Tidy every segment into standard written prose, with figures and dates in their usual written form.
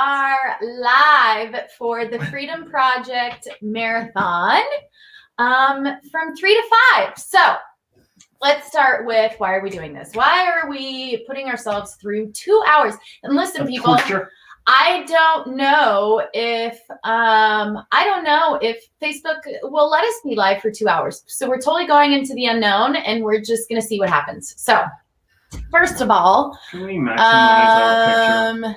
are live for the Freedom Project Marathon from 3 to 5. So let's start with, why are we doing this? Why are we putting ourselves through 2 hours? And listen, people, I don't know if Facebook will let us be live for 2 hours. So we're totally going into the unknown, and we're just going to see what happens. So first of all, can we maximize our picture?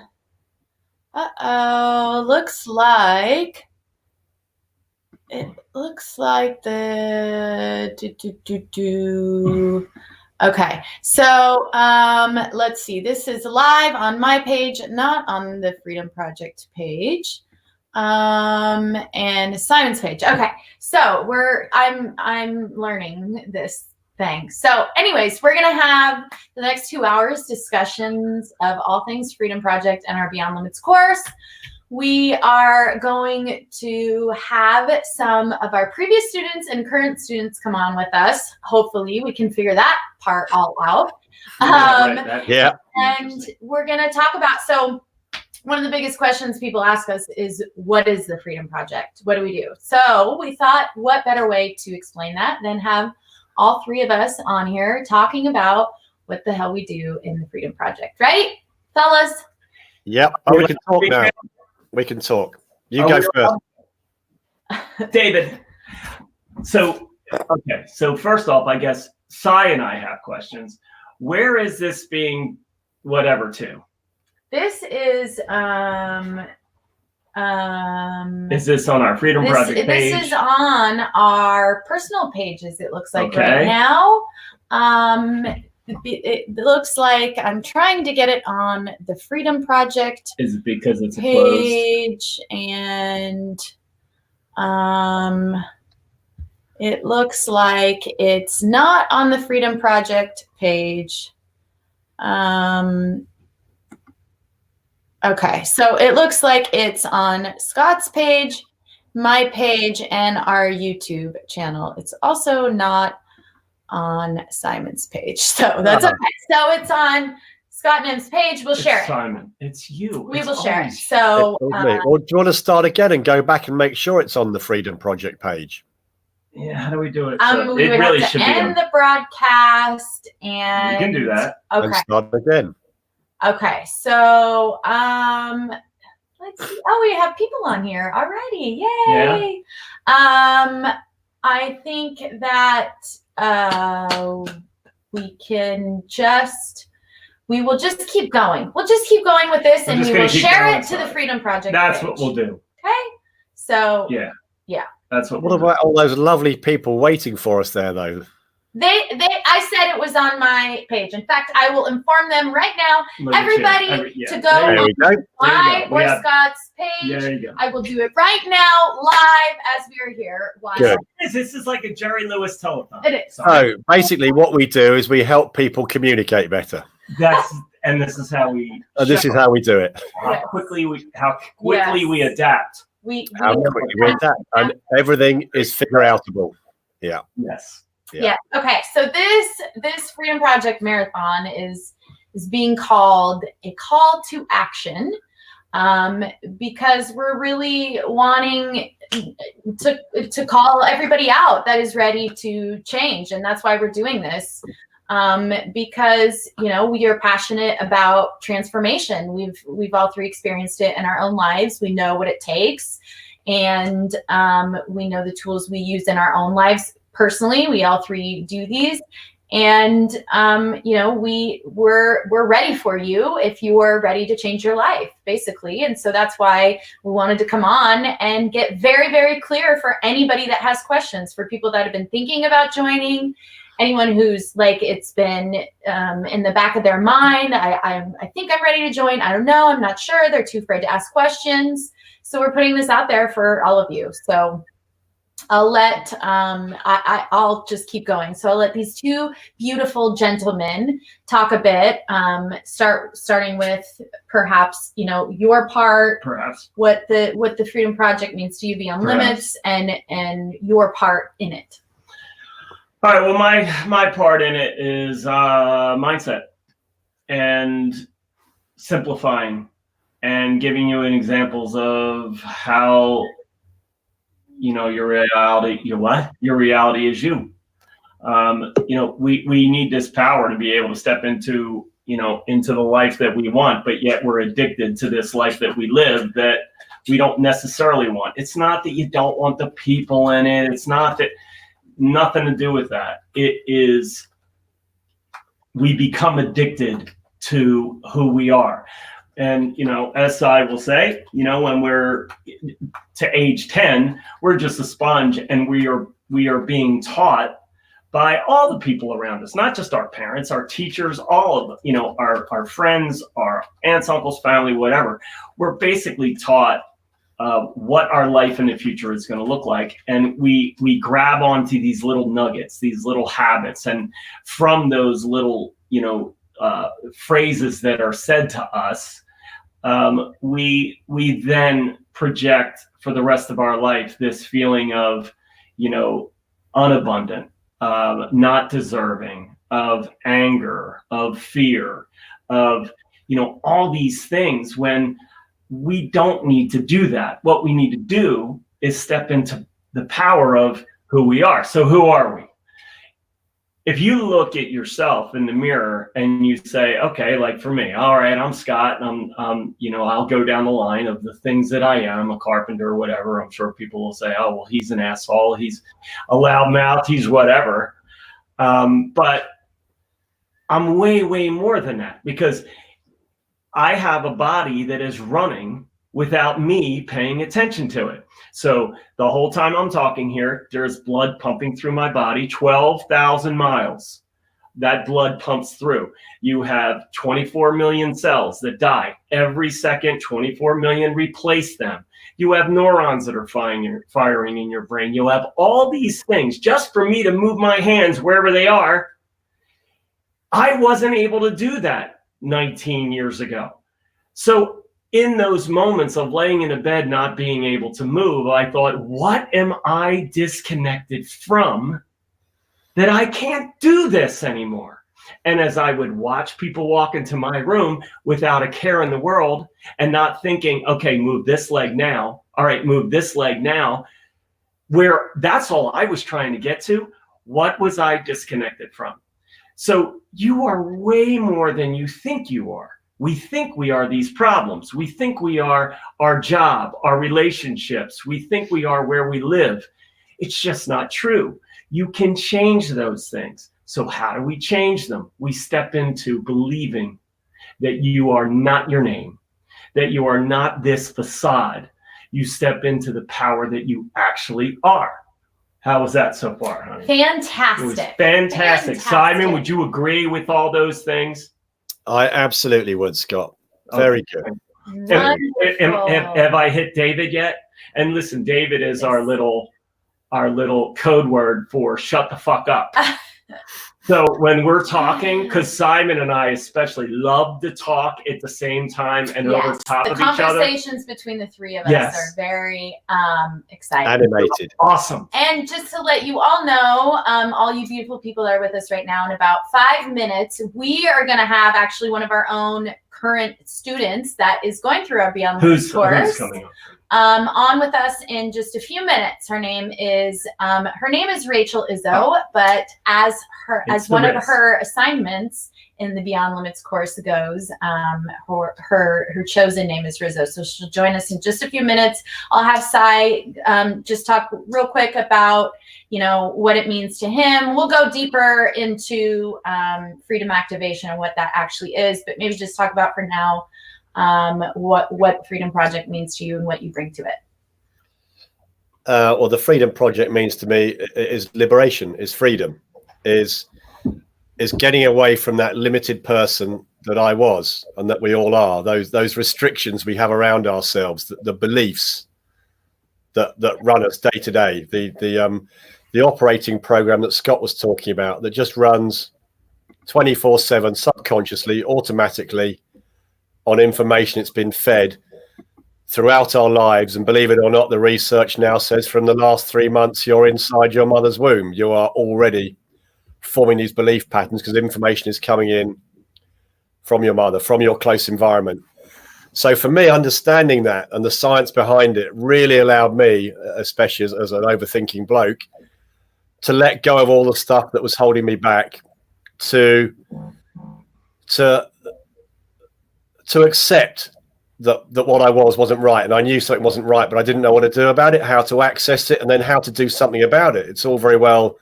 Looks like the Okay, so let's see. This is live on my page, not on the Freedom Project page, and Simon's page. Okay, so I'm learning this thing. So anyways, we're gonna have the next 2 hours discussions of all things Freedom Project and our Beyond Limits course. We are going to have some of our previous students and current students come on with us. Hopefully we can figure that part all out. Yeah. And we're going to talk about, so one of the biggest questions people ask us is, what is the Freedom Project? What do we do? So we thought, what better way to explain that than have all three of us on here talking about what the hell we do in the Freedom Project, right, fellas? Yep. We can talk now. We can talk. You go first. David. So first off, I guess Cy and I have questions. Where is this being whatever to? This is this on our Freedom Project page? This is on our personal pages, it looks like right now. It looks like I'm trying to get it on the Freedom Project. Is it because it's page closed? And it looks like it's not on the Freedom Project page. Okay, so it looks like it's on Scott's page, my page, and our YouTube channel. It's also not on Simon's page, so that's okay. So it's on Scott and M's page. We'll share it. Simon, it's you. We will share it. So, or do you want to start again and go back and make sure it's on the Freedom Project page? Yeah, how do we do it? We it would really have should to be end the broadcast, and we can do that. Okay. And start again. Okay, so let's see. Oh, we have people on here already. Yay! Yeah. I think that we will just keep going. We'll just keep going with this, and we will share it to the Freedom Project That's page. What we'll do. Okay. So yeah. That's what about all those lovely people waiting for us there, though? I said it was on my page. In fact, I will inform them right now, everybody, to go on my or Scott's page. There you go. I will do it right now, live, as we are here. Good. This is like a Jerry Lewis telethon. It is. So basically what we do is we help people communicate better. This is how we do it. How quickly we adapt. How quickly we adapt. And everything is figure outable. Yeah. Yes. Yeah. Okay. So this Freedom Project Marathon is being called a call to action, because we're really wanting to call everybody out that is ready to change, and that's why we're doing this. Because we are passionate about transformation. We've all three experienced it in our own lives. We know what it takes, and we know the tools we use in our own lives. Personally, we all three do these, and we're ready for you if you are ready to change your life, basically. And so that's why we wanted to come on and get very, very clear for anybody that has questions, for people that have been thinking about joining, anyone who's like, it's been in the back of their mind. I think I'm ready to join. I don't know. I'm not sure. They're too afraid to ask questions. So we're putting this out there for all of you. So I'll let I'll just keep going. So I'll let these two beautiful gentlemen talk a bit. Starting with perhaps your part, what the Freedom Project means to you Beyond Limits, and your part in it. All right. Well, my part in it is mindset and simplifying and giving you examples of how, your reality is you. We need this power to be able to step into the life that we want, but yet we're addicted to this life that we live that we don't necessarily want. It's not that you don't want the people in it. It's not that, nothing to do with that. It is, we become addicted to who we are. And, as I will say, when we're to age 10, we're just a sponge, and we are being taught by all the people around us, not just our parents, our teachers, all of our friends, our aunts, uncles, family, whatever. We're basically taught what our life in the future is going to look like, and we grab onto these little nuggets, these little habits, and from those little phrases that are said to us, we then project for the rest of our life this feeling of unabundant, not deserving, of anger, of fear, of all these things, when we don't need to do that. What we need to do is step into the power of who we are. So who are we? If you look at yourself in the mirror and you say, okay, like for me, all right, I'm Scott, and I'll go down the line of the things that I am, a carpenter or whatever. I'm sure people will say, oh, well, he's an asshole, he's a loudmouth, he's whatever. But I'm way, way more than that, because I have a body that is running without me paying attention to it. So the whole time I'm talking here, there's blood pumping through my body, 12,000 miles. That blood pumps through. You have 24 million cells that die every second, 24 million replace them. You have neurons that are firing in your brain. You have all these things. Just for me to move my hands wherever they are, I wasn't able to do that 19 years ago. So in those moments of laying in a bed, not being able to move, I thought, what am I disconnected from that I can't do this anymore? And as I would watch people walk into my room without a care in the world and not thinking, okay, move this leg now. All right, move this leg now. Where that's all I was trying to get to. What was I disconnected from? So you are way more than you think you are. We think we are these problems. We think we are our job, our relationships. We think we are where we live. It's just not true. You can change those things. So how do we change them? We step into believing that you are not your name, that you are not this facade. You step into the power that you actually are. How was that so far, honey? Fantastic. It was fantastic. Simon, would you agree with all those things? I absolutely would, Scott. Very good. Have I hit David yet? And listen, David is our little code word for shut the fuck up. So when we're talking, because Simon and I especially love to talk at the same time and over top of each other. The conversations between the three of us are very exciting. Animated. Awesome. And just to let you all know, all you beautiful people that are with us right now, in about 5 minutes, we are going to have actually one of our own current students that is going through our Beyond Limits course. Who's coming up? On with us in just a few minutes. Her name is Rachel Izzo, but as one of her assignments in the Beyond Limits course goes, her chosen name is Rizzo. So she'll join us in just a few minutes. I'll have Sai just talk real quick about what it means to him. We'll go deeper into freedom activation and what that actually is, but maybe just talk about for now what Freedom Project means to you and what you bring to it. Well, the Freedom Project means to me is liberation, is freedom, is getting away from that limited person that I was and that we all are. Those restrictions we have around ourselves, the beliefs that run us day to day, the operating program that Scott was talking about that just runs 24/7 subconsciously, automatically, on information it's been fed throughout our lives. And believe it or not, the research now says from the last 3 months you're inside your mother's womb, you are already forming these belief patterns because information is coming in from your mother, from your close environment. So for me, understanding that and the science behind it really allowed me, especially as an overthinking bloke, to let go of all the stuff that was holding me back, to accept that what I wasn't right. And I knew something wasn't right, but I didn't know what to do about it, how to access it, and then how to do something about it. It's all very well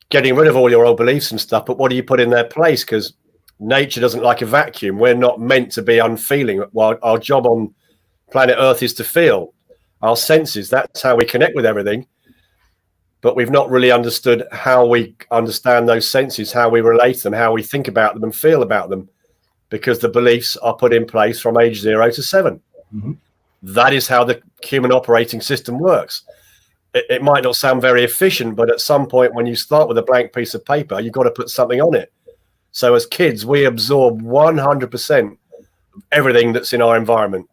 getting rid of all your old beliefs and stuff, but what do you put in their place? Because nature doesn't like a vacuum. We're not meant to be unfeeling. While our job on planet Earth is to feel. Our senses, that's how we connect with everything. But we've not really understood how we understand those senses, how we relate them, how we think about them and feel about them, because the beliefs are put in place from age 0 to 7. Mhm. That is how the human operating system works. It might not sound very efficient, but at some point when you start with a blank piece of paper, you've got to put something on it. So as kids, we absorb 100% of everything that's in our environment.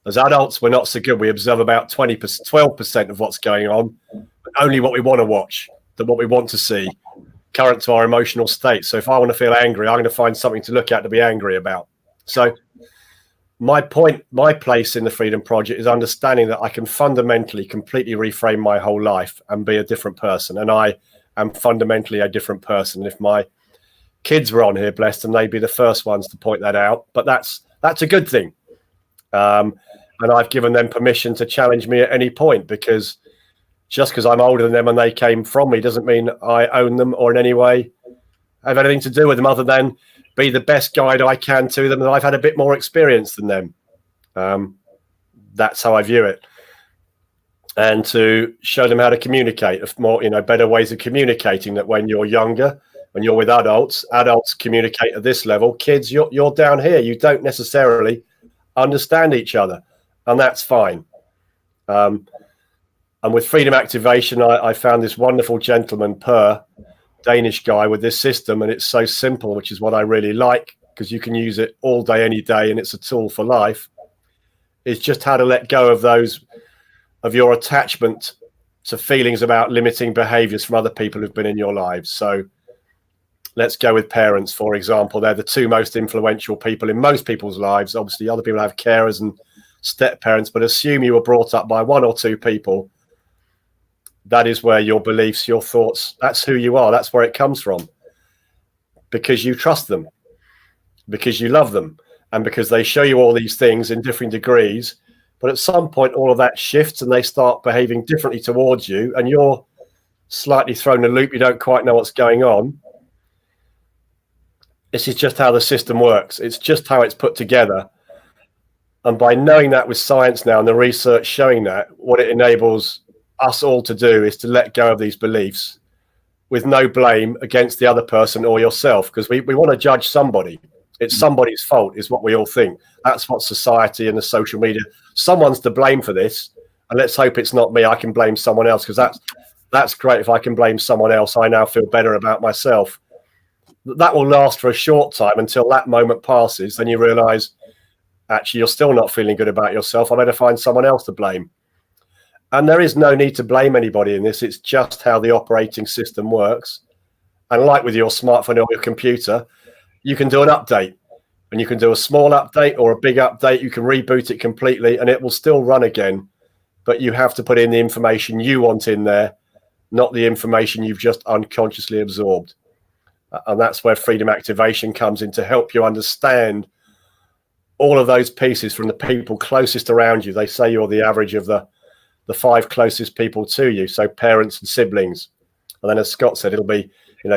As adults, we're not so good. We observe about 12% of what's going on, but only what we want to watch, what we want to see, current to our emotional state. So if I want to feel angry, I'm going to find something to look at to be angry about. So my place in the Freedom Project is understanding that I can fundamentally, completely reframe my whole life and be a different person. And I am fundamentally a different person. If my kids were on here, blessed, and they'd be the first ones to point that out. But that's a good thing. And I've given them permission to challenge me at any point, because just because I'm older than them and they came from me doesn't mean I own them or in any way have anything to do with them, other than be the best guide I can to them. And I've had a bit more experience than them. That's how I view it. And to show them how to communicate, more, better ways of communicating, that when you're younger, when you're with adults communicate at this level. Kids, you're down here. You don't necessarily understand each other, and that's fine. And with Freedom Activation, I found this wonderful gentleman, Per, Danish guy, with this system, and it's so simple, which is what I really like, because you can use it all day, any day, and it's a tool for life. It's just how to let go of your attachment to feelings about limiting behaviors from other people who've been in your lives. So let's go with parents, for example. They're the two most influential people in most people's lives. Obviously, other people have carers and step parents, but assume you were brought up by one or two people. That is where your beliefs, your thoughts, that's who you are. That's where it comes from. Because you trust them, because you love them, and because they show you all these things in different degrees. But at some point, all of that shifts and they start behaving differently towards you, and you're slightly thrown in a loop. You don't quite know what's going on. This is just how the system works. It's just how it's put together. And by knowing that with science now and the research showing that, what it enables us all to do is to let go of these beliefs with no blame against the other person or yourself, because we want to judge somebody. It's somebody's fault is what we all think. That's what society and the social media, someone's to blame for this, and let's hope it's not me. I can blame someone else, because that's great. If I can blame someone else, I now feel better about myself. That will last for a short time until that moment passes. Then you realize, actually, you're still not feeling good about yourself. I better find someone else to blame. And there is no need to blame anybody in this. It's just how the operating system works. And like with your smartphone or your computer, you can do an update, and you can do a small update or a big update. You can reboot it completely and it will still run again. But you have to put in the information you want in there, not the information you've just unconsciously absorbed. And that's where Freedom Activation comes in, to help you understand all of those pieces from the people closest around you. They say you're the average of the 5 closest people to you. So parents and siblings. And then, as Scott said, it'll be,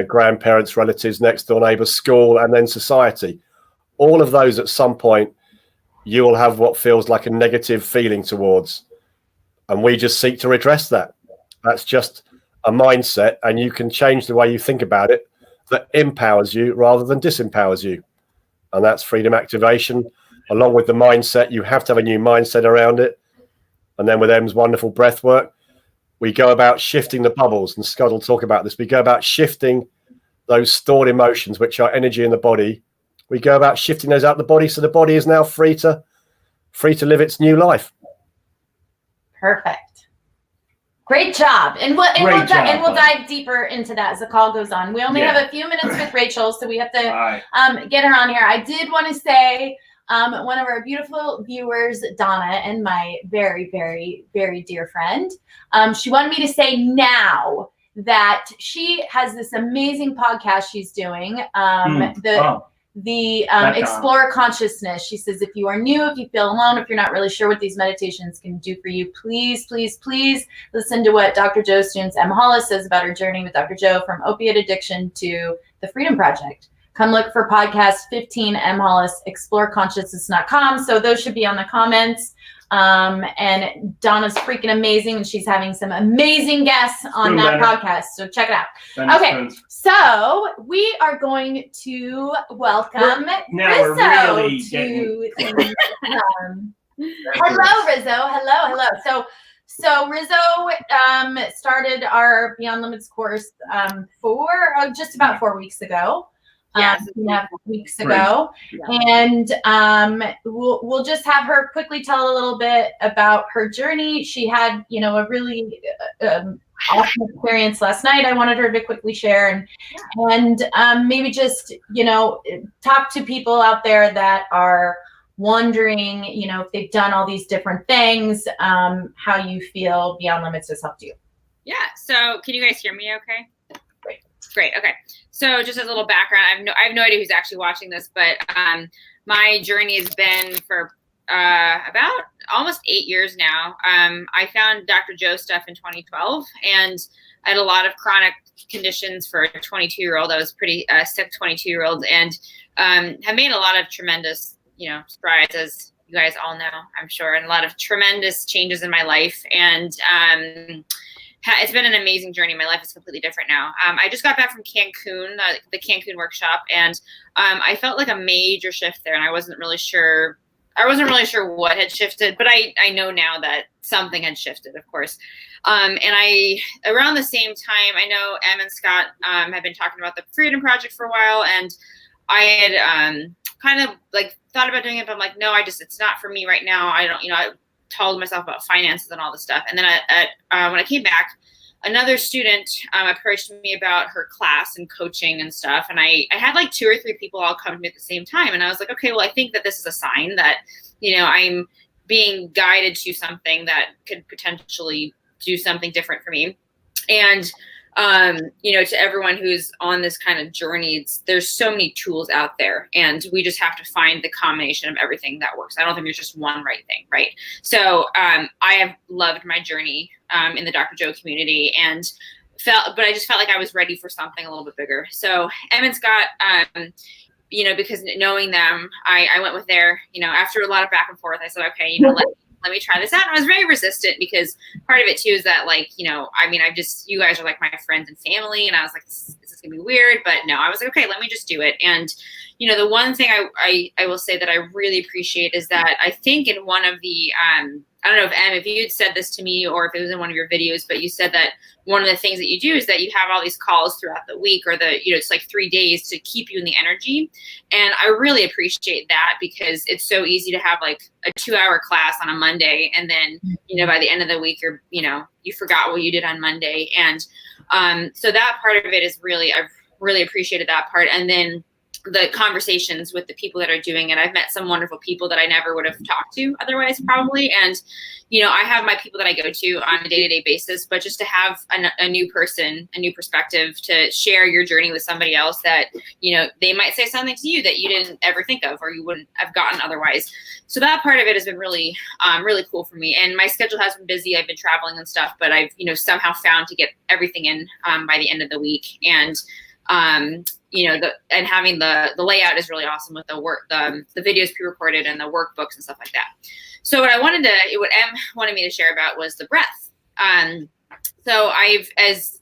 grandparents, relatives, next door neighbors, school, and then society. All of those at some point, you will have what feels like a negative feeling towards. And we just seek to redress that. That's just a mindset, and you can change the way you think about it that empowers you rather than disempowers you. And that's Freedom Activation. Along with the mindset, you have to have a new mindset around it. And then with Em's wonderful breath work, we go about shifting the bubbles, and Scott will talk about this. We go about shifting those stored emotions, which are energy in the body. We go about shifting those out of the body, so the body is now free to live its new life. Perfect. Great job. And we'll dive deeper into that as the call goes on. We only have a few minutes with Rachel, so we have to get her on here. I did want to say one of our beautiful viewers, Donna, and my very, very, very dear friend. She wanted me to say now that she has this amazing podcast she's doing. The Explore Consciousness. She says, if you are new, if you feel alone, if you're not really sure what these meditations can do for you, please, please, please listen to what Dr. Joe students Em Hollis says about her journey with Dr. Joe from opiate addiction to the Freedom Project. Come look for podcast 15 Em Hollis, exploreconsciousness.com. So those should be on the comments. And Donna's freaking amazing, and she's having some amazing guests on that podcast. So check it out. Okay, so we are going to welcome Rizzo to hello, Rizzo. Hello. So Rizzo started our Beyond Limits course just about 4 weeks ago. Yes. Weeks ago. And we'll just have her quickly tell a little bit about her journey. She had, a really awesome experience last night. I wanted her to quickly share and maybe just, talk to people out there that are wondering, if they've done all these different things, how you feel Beyond Limits has helped you. Yeah. So can you guys hear me okay? Great. Okay. So just as a little background, I have no idea who's actually watching this, but my journey has been for about almost 8 years now. I found Dr. Joe stuff in 2012, and I had a lot of chronic conditions for a 22-year-old. I was pretty sick 22-year-old, and have made a lot of tremendous, strides, as you guys all know, I'm sure, and a lot of tremendous changes in my life. And it's been an amazing journey. My life is completely different now. I just got back from Cancun, the Cancun workshop, and I felt like a major shift there, and I wasn't really sure what had shifted, but I know now that something had shifted, of course. And around the same time, I know Em and Scott had been talking about the Freedom Project for a while, and I had kind of like thought about doing it, but I'm like, no, it's not for me right now. I don't, I told myself about finances and all this stuff. And then when I came back, another student approached me about her class and coaching and stuff. And I had like 2 or 3 people all come to me at the same time. And I was like, okay, well, I think that this is a sign that, I'm being guided to something that could potentially do something different for me. And, to everyone who's on this kind of journey, there's so many tools out there, and we just have to find the combination of everything that works. I don't think there's just one right thing, right? So I have loved my journey in the Dr. Joe community, and but I just felt like I was ready for something a little bit bigger. So Em and Scott, because knowing them, I went with their, after a lot of back and forth, I said, okay, let me try this out. And I was very resistant, because part of it too is that, like, you guys are like my friends and family. And I was like, this is gonna be weird, but no, I was like, okay, let me just do it. And, the one thing I will say that I really appreciate is that I think in one of the, I don't know if Em, if you had said this to me or if it was in one of your videos, but you said that one of the things that you do is that you have all these calls throughout the week, or it's like 3 days to keep you in the energy. And I really appreciate that, because it's so easy to have like a 2-hour class on a Monday. And then, by the end of the week, you forgot what you did on Monday. And so that part of it is I've really appreciated that part. And then the conversations with the people that are doing it. I've met some wonderful people that I never would have talked to otherwise, probably. And, I have my people that I go to on a day-to-day basis, but just to have a new person, a new perspective, to share your journey with somebody else that, they might say something to you that you didn't ever think of, or you wouldn't have gotten otherwise. So that part of it has been really, really cool for me. And my schedule has been busy. I've been traveling and stuff, but I've, somehow found to get everything in by the end of the week. And, and having the layout is really awesome with the videos pre-recorded and the workbooks and stuff like that. So what Em wanted me to share about was the breath. So as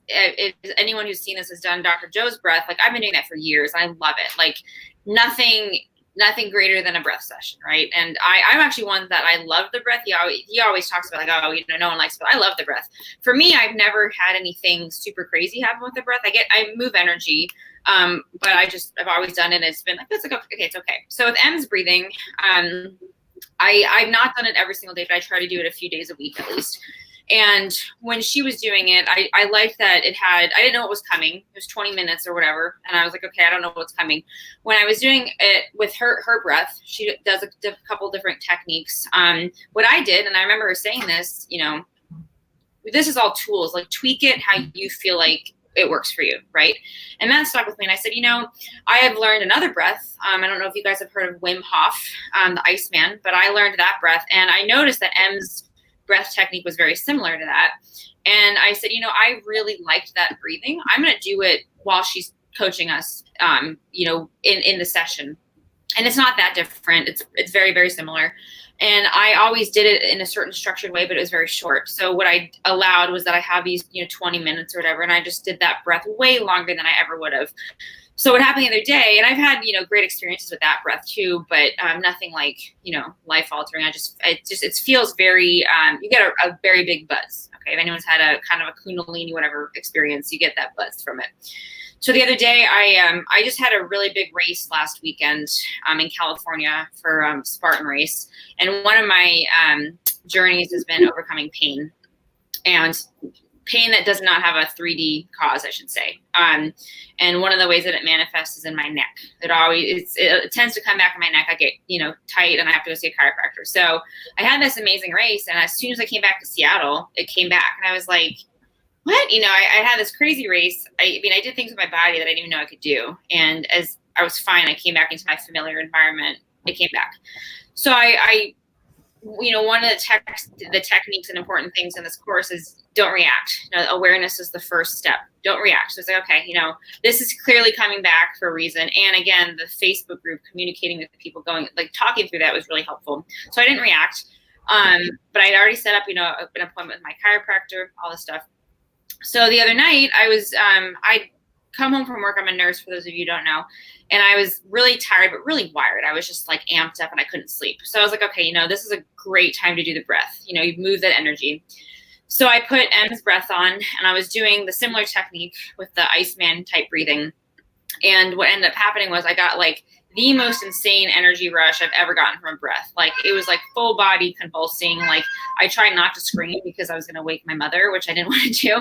anyone who's seen this has done Dr. Joe's breath, like I've been doing that for years. I love it. Like nothing greater than a breath session, right? And I'm actually one that I love the breath. He always talks about like, no one likes it, but I love the breath. For me, I've never had anything super crazy happen with the breath. I move energy, but I've always done it. And it's been like, it's like, okay, it's okay. So with Em's breathing, I've not done it every single day, but I try to do it a few days a week at least. And when she was doing it, I liked that I didn't know what was coming. It was 20 minutes or whatever. And I was like, okay, I don't know what's coming. When I was doing it with her breath, she does a couple different techniques. What I did, and I remember her saying this, this is all tools, like tweak it how you feel like it works for you, right? And that stuck with me. And I said, I have learned another breath. I don't know if you guys have heard of Wim Hof, the Iceman, but I learned that breath. And I noticed that M's breath technique was very similar to that. And I said, I really liked that breathing. I'm going to do it while she's coaching us, in the session. And it's not that different. It's very, very similar. And I always did it in a certain structured way, but it was very short. So what I allowed was that I have these, 20 minutes or whatever. And I just did that breath way longer than I ever would have. So what happened the other day, and I've had, great experiences with that breath too, but nothing like, life altering. It feels very, you get a very big buzz. Okay. If anyone's had a kind of a Kundalini, whatever experience, you get that buzz from it. So the other day, I just had a really big race last weekend in California for Spartan race. And one of my journeys has been overcoming pain, and pain that does not have a 3D cause, I should say. And one of the ways that it manifests is in my neck. It tends to come back in my neck. I get, tight, and I have to go see a chiropractor. So I had this amazing race, and as soon as I came back to Seattle, it came back, and I was like, what? I had this crazy race. I did things with my body that I didn't even know I could do. And as I was fine, I came back into my familiar environment. It came back. So I one of the techniques and important things in this course is don't react. Awareness is the first step. Don't react. So it's like, okay, this is clearly coming back for a reason. And again, the Facebook group, communicating with people, talking through that was really helpful. So I didn't react. But I'd already set up, an appointment with my chiropractor, all this stuff. So the other night I'd come home from work. I'm a nurse, for those of you who don't know. And I was really tired, but really wired. I was just amped up and I couldn't sleep. So I was like, okay, this is a great time to do the breath. You move that energy. So I put M's breath on, and I was doing the similar technique with the Iceman type breathing. And what ended up happening was I got the most insane energy rush I've ever gotten from a breath. It was full body convulsing. I tried not to scream because I was going to wake my mother, which I didn't want to do.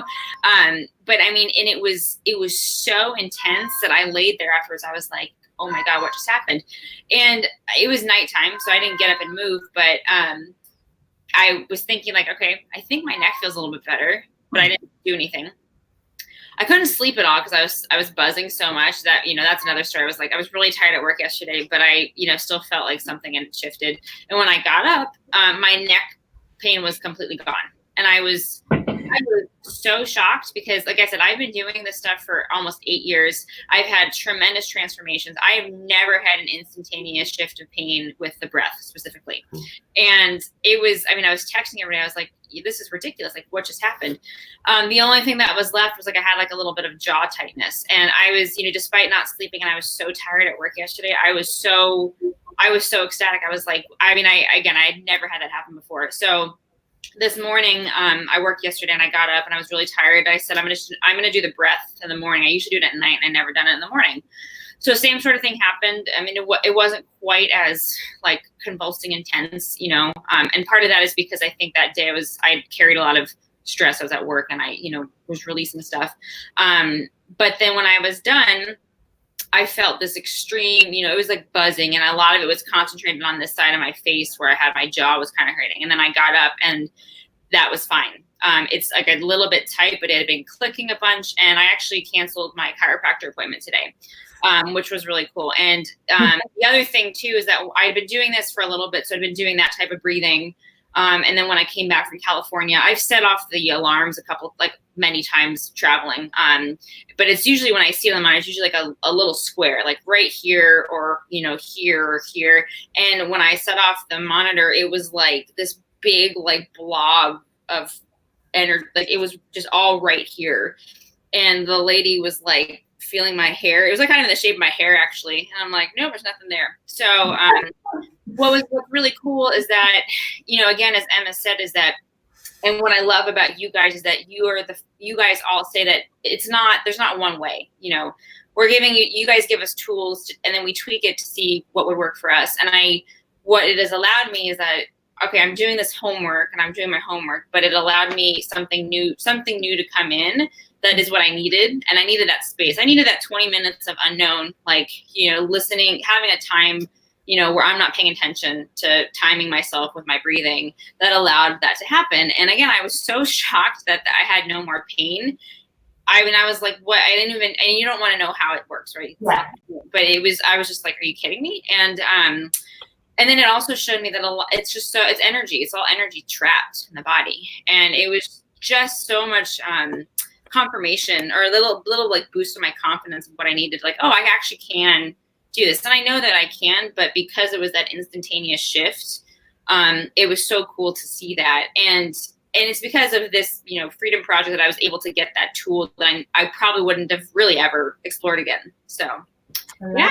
But it was so intense that I laid there afterwards. I was like, oh my God, what just happened? And it was nighttime, so I didn't get up and move. But I was thinking okay, I think my neck feels a little bit better, but I didn't do anything. I couldn't sleep at all because I was buzzing so much that, that's another story. I was really tired at work yesterday, but I, still felt like something had shifted. And when I got up, my neck pain was completely gone. And I was so shocked because, like I said, I've been doing this stuff for almost 8 years. I've had tremendous transformations. I have never had an instantaneous shift of pain with the breath specifically. And it was, I was texting every day. I was like, this is ridiculous. What just happened? The only thing that was left was I had a little bit of jaw tightness. And I was, despite not sleeping, and I was so tired at work yesterday, I was so ecstatic. I was I had never had that happen before. So this morning, I worked yesterday and I got up and I was really tired. I said, I'm going to do the breath in the morning. I usually do it at night and I never done it in the morning. So same sort of thing happened. It wasn't quite as convulsing intense, and part of that is because I think that day I carried a lot of stress. I was at work and I, was releasing stuff. But then when I was done, I felt this extreme, it was buzzing, and a lot of it was concentrated on this side of my face where I had my jaw was kind of hurting. And then I got up and that was fine. It's a little bit tight, but it had been clicking a bunch. And I actually canceled my chiropractor appointment today, which was really cool. And the other thing too is that I'd been doing this for a little bit. So I'd been doing that type of breathing. And then when I came back from California, I've set off the alarms many times traveling. But it's usually when I see them on, it's usually a little square, right here or, here or here. And when I set off the monitor, it was this big, blob of energy. It was just all right here. And the lady was feeling my hair. It was kind of in the shape of my hair actually. And I'm like, no, there's nothing there. So, what's really cool is that, again, as Emma said, is that, and what I love about you guys is that you guys all say that there's not one way, we're giving you guys give us tools and then we tweak it to see what would work for us. And what it has allowed me is that okay, I'm doing this homework and I'm doing my homework, but it allowed me something new to come in. That is what I needed. And I needed that space. I needed that 20 minutes of unknown, like, listening, having a time, where I'm not paying attention to timing myself with my breathing, that allowed that to happen. And again, I was so shocked that I had no more pain. I was like, what? I didn't even, and you don't want to know how it works, right? Yeah. But I was just like, are you kidding me? And then it also showed me that it's energy. It's all energy trapped in the body. And it was just so much, confirmation, or a little like boost of my confidence of what I needed. Like, oh, I actually can do this. And I know that I can, but because it was that instantaneous shift, it was so cool to see that. And it's because of this, Freedom Project that I was able to get that tool that I probably wouldn't have really ever explored again. So, yeah.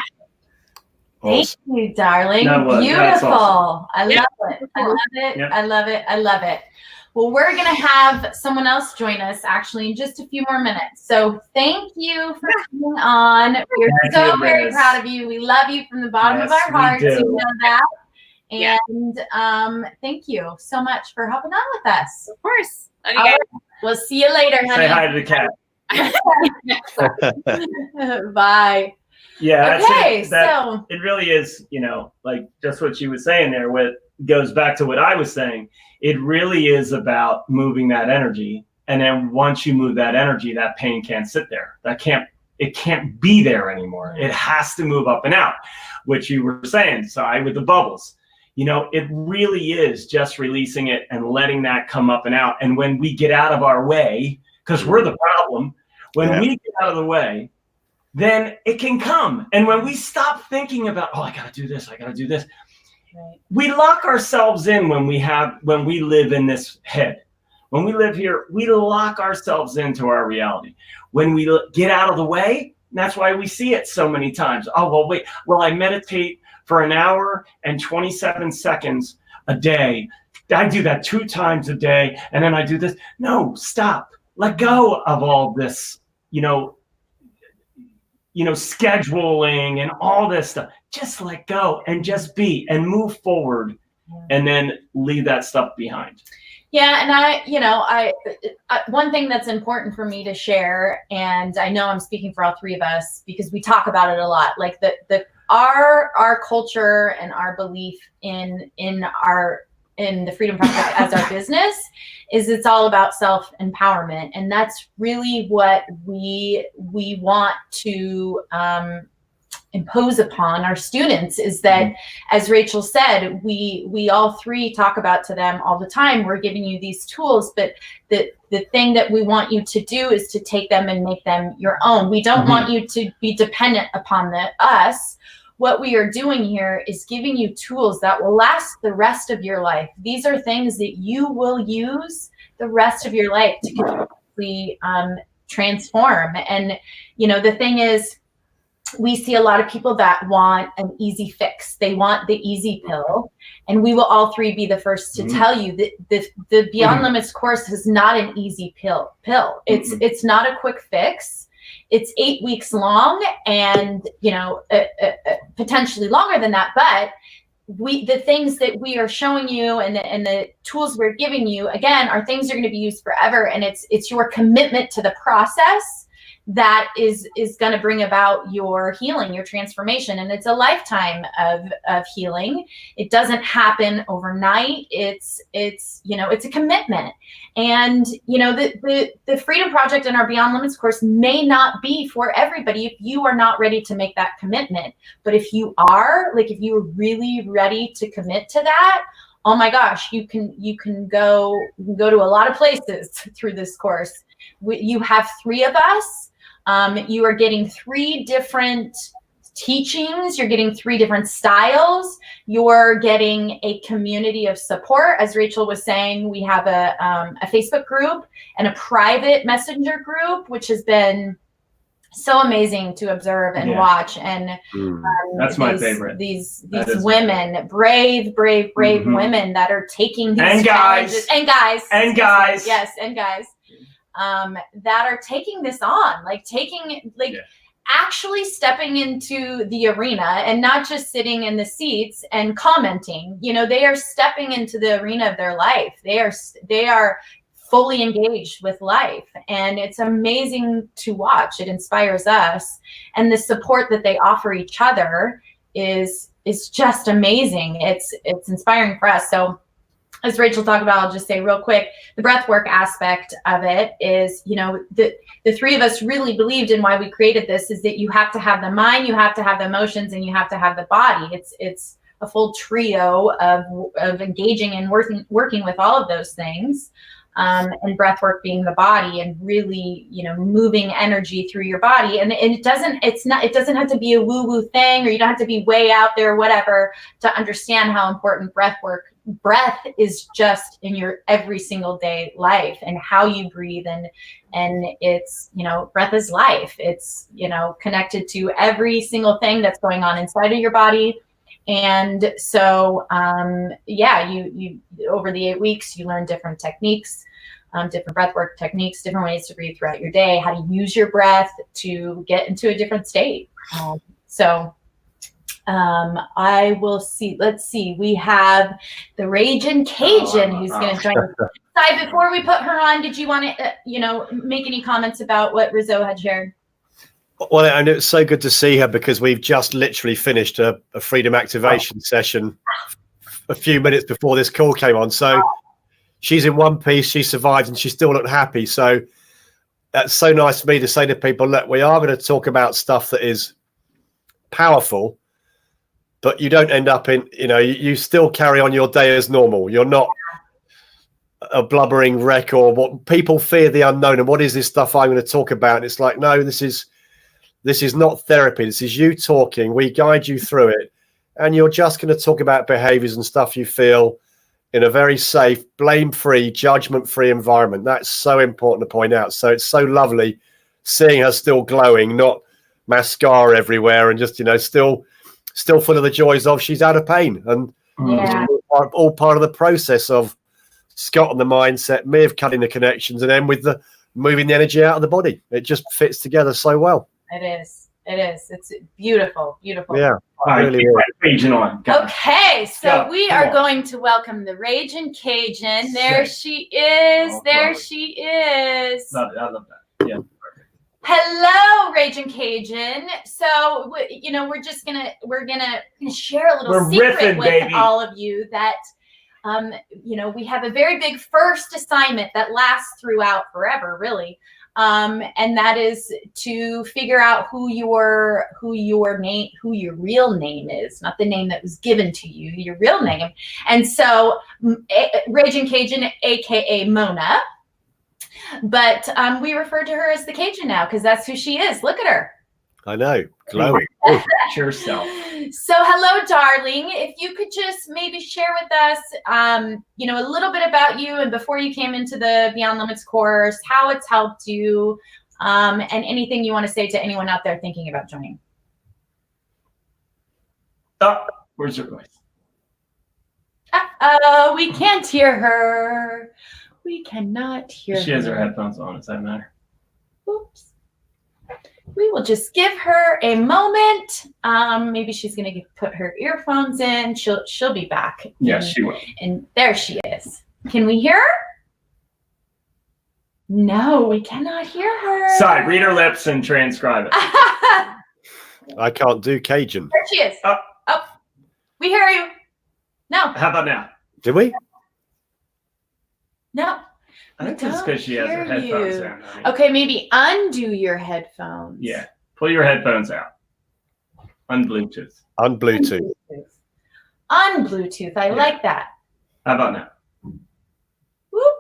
Thank you, darling. Beautiful. Awesome. I love it. I love it. Yep. I love it. I love it. Well, we're going to have someone else join us actually in just a few more minutes. So thank you for coming on. We're so very proud of you. We love you from the bottom of our hearts. You know that. And thank you so much for hopping on with us. Of course. Love you guys. Right. We'll see you later, honey. Say hi to the cat. Bye. Yeah. Okay. So it really is, like just what she was saying there, what goes back to what I was saying. It really is about moving that energy. And then once you move that energy, that pain can't sit there. It can't be there anymore. It has to move up and out, which you were saying, sorry, with the bubbles. It really is just releasing it and letting that come up and out. And when we get out of our way, because we're the problem, when we get out of the way, then it can come. And when we stop thinking about, oh, I got to do this, right. We lock ourselves in when we live in this head. When we live here, we lock ourselves into our reality. When we get out of the way, that's why we see it so many times. Oh, well, wait, I meditate for an hour and 27 seconds a day. I do that 2 times a day, and then I do this. No, stop. Let go of all this, scheduling and all this stuff. Just let go and just be and move forward, and then leave that stuff behind. Yeah. And I one thing that's important for me to share, and I know I'm speaking for all 3 of us because we talk about it a lot, like our culture and our belief in the Freedom Project as our business is it's all about self-empowerment. And that's really what we want to impose upon our students, is that, as Rachel said, we all 3 talk about to them all the time, we're giving you these tools, but the thing that we want you to do is to take them and make them your own. We don't want you to be dependent upon us. What we are doing here is giving you tools that will last the rest of your life. These are things that you will use the rest of your life to completely transform. And, the thing is, we see a lot of people that want an easy fix. They want the easy pill. And we will all 3 be the first to tell you that the Beyond Limits course is not an easy pill. It's not a quick fix. It's 8 weeks long, and potentially longer than that. But the things that we are showing you and the tools we're giving you, again, are things that are going to be used forever. And it's your commitment to the process that is going to bring about your healing, your transformation. And it's a lifetime of healing. It doesn't happen overnight. It's a commitment. And, the Freedom Project and our Beyond Limits course may not be for everybody if you are not ready to make that commitment. But if you are, if you're really ready to commit to that, oh my gosh, you can go to a lot of places through this course. You have 3 of us. You are getting 3 different teachings. You're getting 3 different styles. You're getting a community of support. As Rachel was saying, we have a Facebook group and a private messenger group, which has been so amazing to observe and watch. And that's my favorite. These women, brave women that are taking these challenges. And guys. Yes, and guys. That are taking this on, actually stepping into the arena and not just sitting in the seats and commenting. You know, they are stepping into the arena of their life. They are fully engaged with life, and it's amazing to watch. It inspires us, and the support that they offer each other is just amazing. It's inspiring for us. So as Rachel talked about, I'll just say real quick, the breath work aspect of it is, you know, the three of us really believed in why we created this is that you have to have the mind, you have to have the emotions, and you have to have the body. It's a full trio of engaging and working with all of those things. And breath work being the body, and really, you know, moving energy through your body. And it doesn't have to be a woo-woo thing, or you don't have to be way out there, whatever, to understand how important breath is just in your every single day life, and how you breathe, and it's, you know, breath is life. It's, you know, connected to every single thing that's going on inside of your body. And so, you over the 8 weeks, you learn different techniques, different breathwork techniques, different ways to breathe throughout your day, how to use your breath to get into a different state. I will see. Let's see. We have the Raging Cajun who's going to join us. Sai, before we put her on, did you want to, make any comments about what Rizzo had shared? Well, and it's so good to see her, because we've just literally finished a freedom activation session a few minutes before this call came on. So she's in one piece, she survived, and she still looked happy. So that's so nice for me to say to people, look, we are going to talk about stuff that is powerful, but you don't end up in, you still carry on your day as normal. You're not a blubbering wreck, or what people fear the unknown. And what is this stuff I'm going to talk about? And it's like, no, this is not therapy. This is you talking. We guide you through it. And you're just going to talk about behaviors and stuff you feel in a very safe, blame-free, judgment-free environment. That's so important to point out. So it's so lovely seeing her still glowing, not mascara everywhere, and just, still full of the joys of she's out of pain. And all part of the process of Scott and the mindset, me of cutting the connections, and then with the moving the energy out of the body. It just fits together so well. It is. It's beautiful. Beautiful. Yeah. Really Raging on. Okay, so we are going to welcome the Raging Cajun. There she is. She is. Love it. I love that. Yeah. Hello, Raging Cajun. So, we're gonna share a little secret with all of you that, we have a very big first assignment that lasts throughout forever, really. And that is to figure out who your real name is, not the name that was given to you, your real name. And so, Raging Cajun, aka Mona, but we refer to her as the Cajun now because that's who she is. Look at her. I know, glowing. Yourself. So, hello, darling. If you could just maybe share with us, a little bit about you, and before you came into the Beyond Limits course, how it's helped you, and anything you want to say to anyone out there thinking about joining. Where's your voice? We can't hear her. We cannot hear her. She has her headphones on. Does that matter? Oops. We will just give her a moment. Maybe she's going to put her earphones in. She'll be back. Yes, she will. And there she is. Can we hear her? No, we cannot hear her. Sorry, read her lips and transcribe it. I can't do Cajun. There she is. We hear you. No. How about now? Did we? No. I think it's because she has her headphones on. Okay, maybe undo your headphones. Yeah. Pull your headphones out. Unbluetooth. Unbluetooth. Unbluetooth. I like that. How about now? Whoop.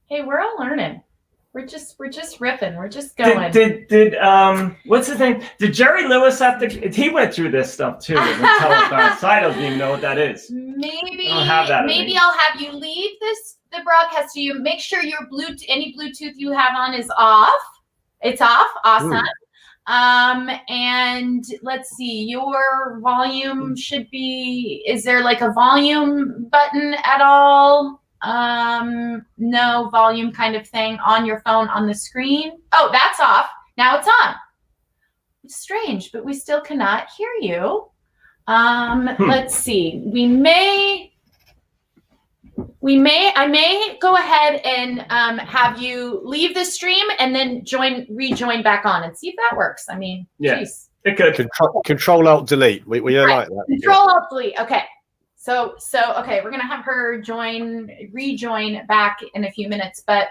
Hey, we're all learning. We're just ripping. We're just going. Did what's his name? Did Jerry Lewis have to? He went through this stuff too. I don't even know what that is. Maybe I don't have that. Maybe I'll have you leave the broadcast. So you make sure your any Bluetooth you have on is off. It's off. Awesome. Ooh. And let's see. Your volume should be. Is there like a volume button at all? No volume kind of thing on your phone on the screen. Oh, that's off. Now it's on. strange, but we still cannot hear you. Let's see. I may go ahead and have you leave the stream and then rejoin back on and see if that works. I mean, geez. It could. Control Alt Delete. We don't like that. Control Alt Delete. Okay. So okay, we're gonna have her rejoin back in a few minutes, but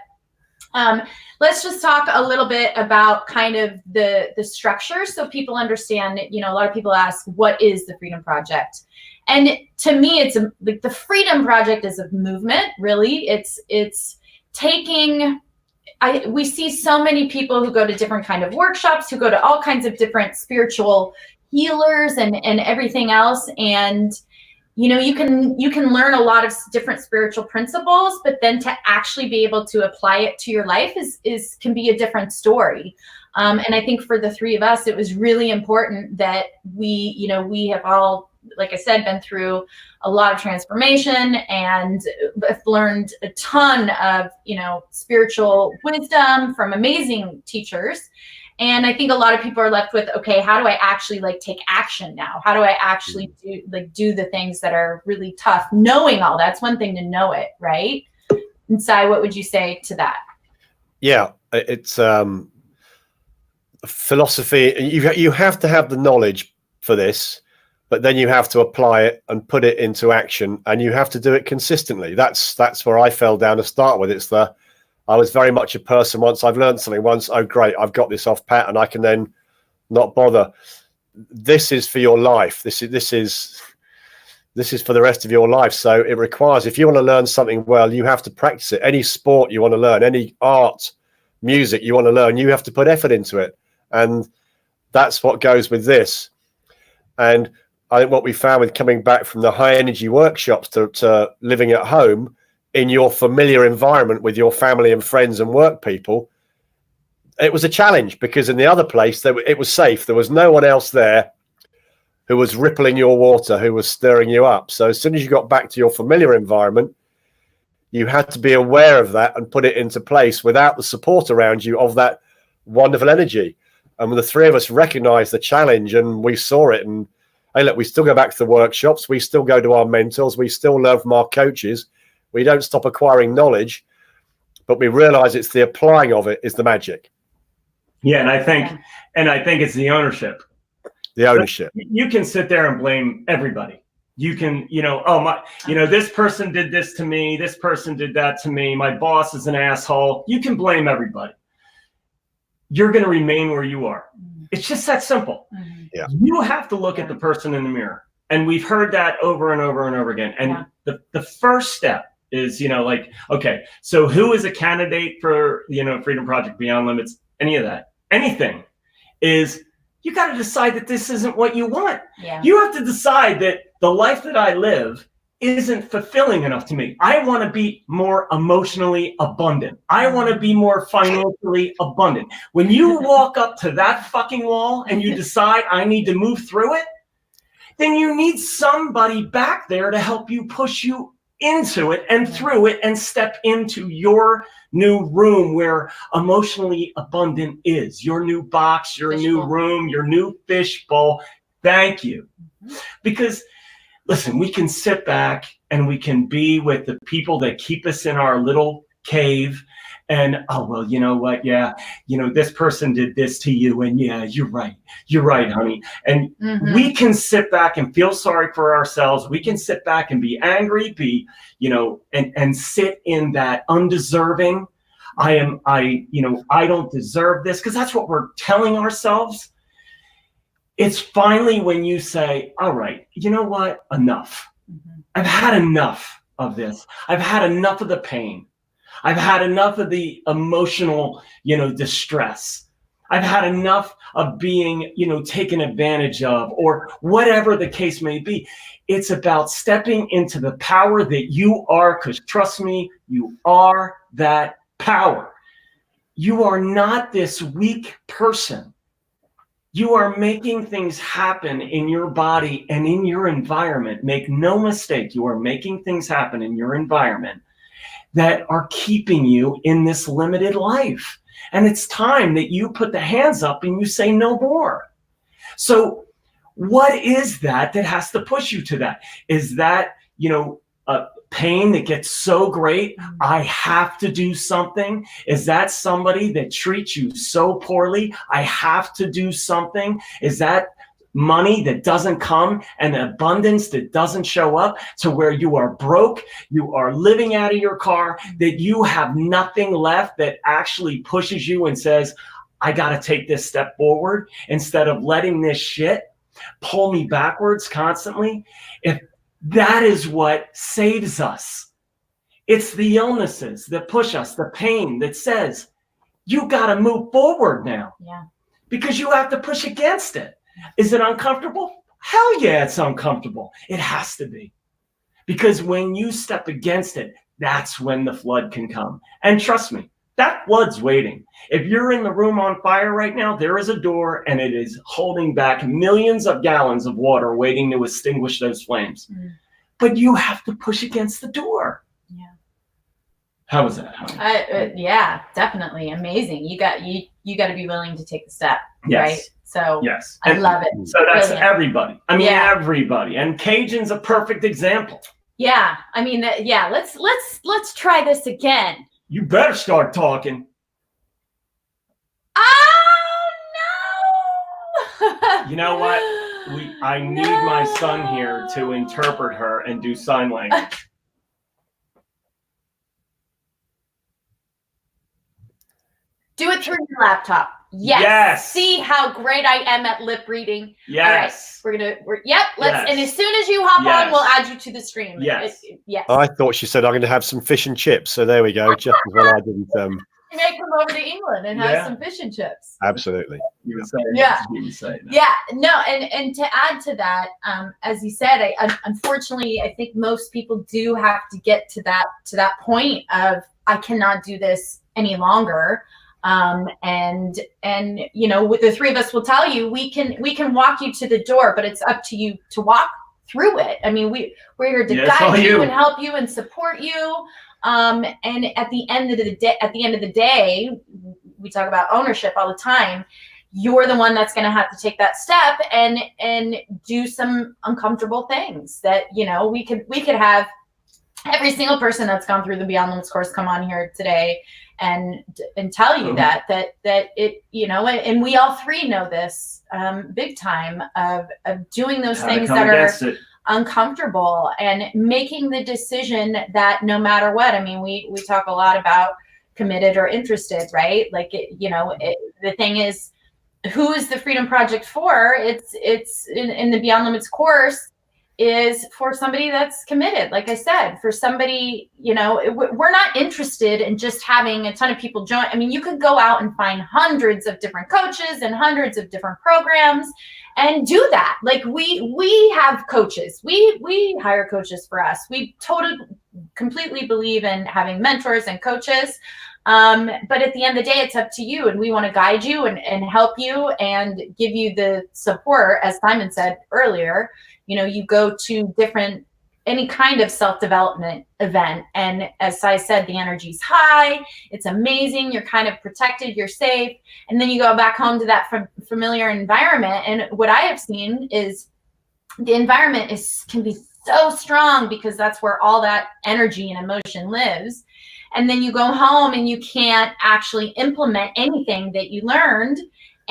let's just talk a little bit about kind of the structure so people understand. You know, a lot of people ask, what is the Freedom Project? And to me, it's like the Freedom Project is a movement, really. It's taking, we see so many people who go to different kind of workshops, who go to all kinds of different spiritual healers and everything else. And you know, you can learn a lot of different spiritual principles, but then to actually be able to apply it to your life can be a different story. And I think for the three of us, it was really important that we have all, like I said, been through a lot of transformation and have learned a ton of, spiritual wisdom from amazing teachers. And I think a lot of people are left with, okay, how do I actually take action now? How do I actually do the things that are really tough? Knowing all that's one thing to know it, right? And Sai, what would you say to that? Yeah, it's philosophy. You have to have the knowledge for this, but then you have to apply it and put it into action, and you have to do it consistently. That's where I fell down to start with. I was very much a person, once I've learned something once, oh great, I've got this off pat and I can then not bother. This is for your life. This is for the rest of your life. So it requires, if you want to learn something well, you have to practice it. Any sport you want to learn, any art, music you want to learn, you have to put effort into it. And that's what goes with this. And I think what we found with coming back from the high energy workshops to living at home, in your familiar environment with your family and friends and work people, it was a challenge, because in the other place it was safe. There was no one else there who was rippling your water, who was stirring you up. So as soon as you got back to your familiar environment, you had to be aware of that and put it into place without the support around you of that wonderful energy. And the three of us recognized the challenge and we saw it. And hey, look, we still go back to the workshops. We still go to our mentors. We still learn from our coaches. We don't stop acquiring knowledge, but we realize it's the applying of it is the magic. Yeah, and I think it's the ownership. The ownership. You can sit there and blame everybody. You can, this person did this to me. This person did that to me. My boss is an asshole. You can blame everybody. You're going to remain where you are. It's just that simple. Yeah. You have to look at the person in the mirror. And we've heard that over and over and over again. And the first step is, okay, so who is a candidate for, Freedom Project, Beyond Limits, any of that, anything, is you got to decide that this isn't what you want. Yeah. You have to decide that the life that I live isn't fulfilling enough to me. I want to be more emotionally abundant. I want to be more financially abundant. When you walk up to that fucking wall and you decide I need to move through it, then you need somebody back there to help you push you into it and through it and step into your new room where emotionally abundant is. Your new box, your new room, your new fishbowl. Thank you. Because listen, we can sit back and we can be with the people that keep us in our little cave and, oh, well, you know what? Yeah. This person did this to you. And yeah, you're right. You're right, honey. And we can sit back and feel sorry for ourselves. We can sit back and be angry, and sit in that undeserving. I don't deserve this, because that's what we're telling ourselves. It's finally when you say, all right, you know what? Enough. I've had enough of this. I've had enough of the pain. I've had enough of the emotional, distress. I've had enough of being, taken advantage of, or whatever the case may be. It's about stepping into the power that you are, because trust me, you are that power. You are not this weak person. You are making things happen in your body and in your environment. Make no mistake, you are making things happen in your environment that are keeping you in this limited life. And it's time that you put the hands up and you say no more. So what is that has to push you to that? Is that, pain that gets so great, I have to do something? Is that somebody that treats you so poorly, I have to do something? Is that money that doesn't come and abundance that doesn't show up to where you are broke, you are living out of your car, that you have nothing left that actually pushes you and says, I got to take this step forward instead of letting this shit pull me backwards constantly? If that is what saves us, it's the illnesses that push us, the pain that says, you got to move forward now. Yeah. Because you have to push against it. Is it uncomfortable? Hell yeah, it's uncomfortable. It has to be. Because when you step against it, that's when the flood can come. And trust me, that flood's waiting. If you're in the room on fire right now, there is a door and it is holding back millions of gallons of water waiting to extinguish those flames. Mm. But you have to push against the door. Yeah. How was that? Yeah, definitely. Amazing. You got to be willing to take the step. Yes. Right? So yes. I love it. So that's Brilliant. Everybody. I mean, everybody. And Cajun's a perfect example. Yeah. I mean, let's try this again. You better start talking. Oh no! You know what? I need my son here to interpret her and do sign language. Do it through your laptop. Yes. See how great I am at lip reading. Yes. All right. Let's. And as soon as you hop on, we'll add you to the stream. Yes. Yes. I thought she said I'm going to have some fish and chips. So there we go. Just as well I didn't. You may come over to England and have some fish and chips. Absolutely. You would say that. Yeah. No. And to add to that, as you said, unfortunately, I think most people do have to get to that point of I cannot do this any longer. And with the three of us will tell you, we can walk you to the door, but it's up to you to walk through it. I mean, we're here to guide you and help you and support you. And at the end of the day, we talk about ownership all the time. You're the one that's going to have to take that step and do some uncomfortable things that, we could have every single person that's gone through the Beyond Limits course come on here today and tell you that it, and we all three know this big time of doing those things that are uncomfortable and making the decision that no matter what, I mean, we talk a lot about committed or interested, right? Like, the thing is, who is the Freedom Project for? It's in the Beyond Limits course is for somebody that's committed. Like I said, for somebody, we're not interested in just having a ton of people join. I mean, you could go out and find hundreds of different coaches and hundreds of different programs and do that. Like we have coaches, we hire coaches for us. We completely believe in having mentors and coaches. But at the end of the day, it's up to you, and we want to guide you and help you and give you the support. As Simon said earlier, you go to any kind of self-development event. And as I said, the energy's high, it's amazing. You're kind of protected, you're safe. And then you go back home to that familiar environment. And what I have seen is the environment can be so strong because that's where all that energy and emotion lives. And then you go home and you can't actually implement anything that you learned.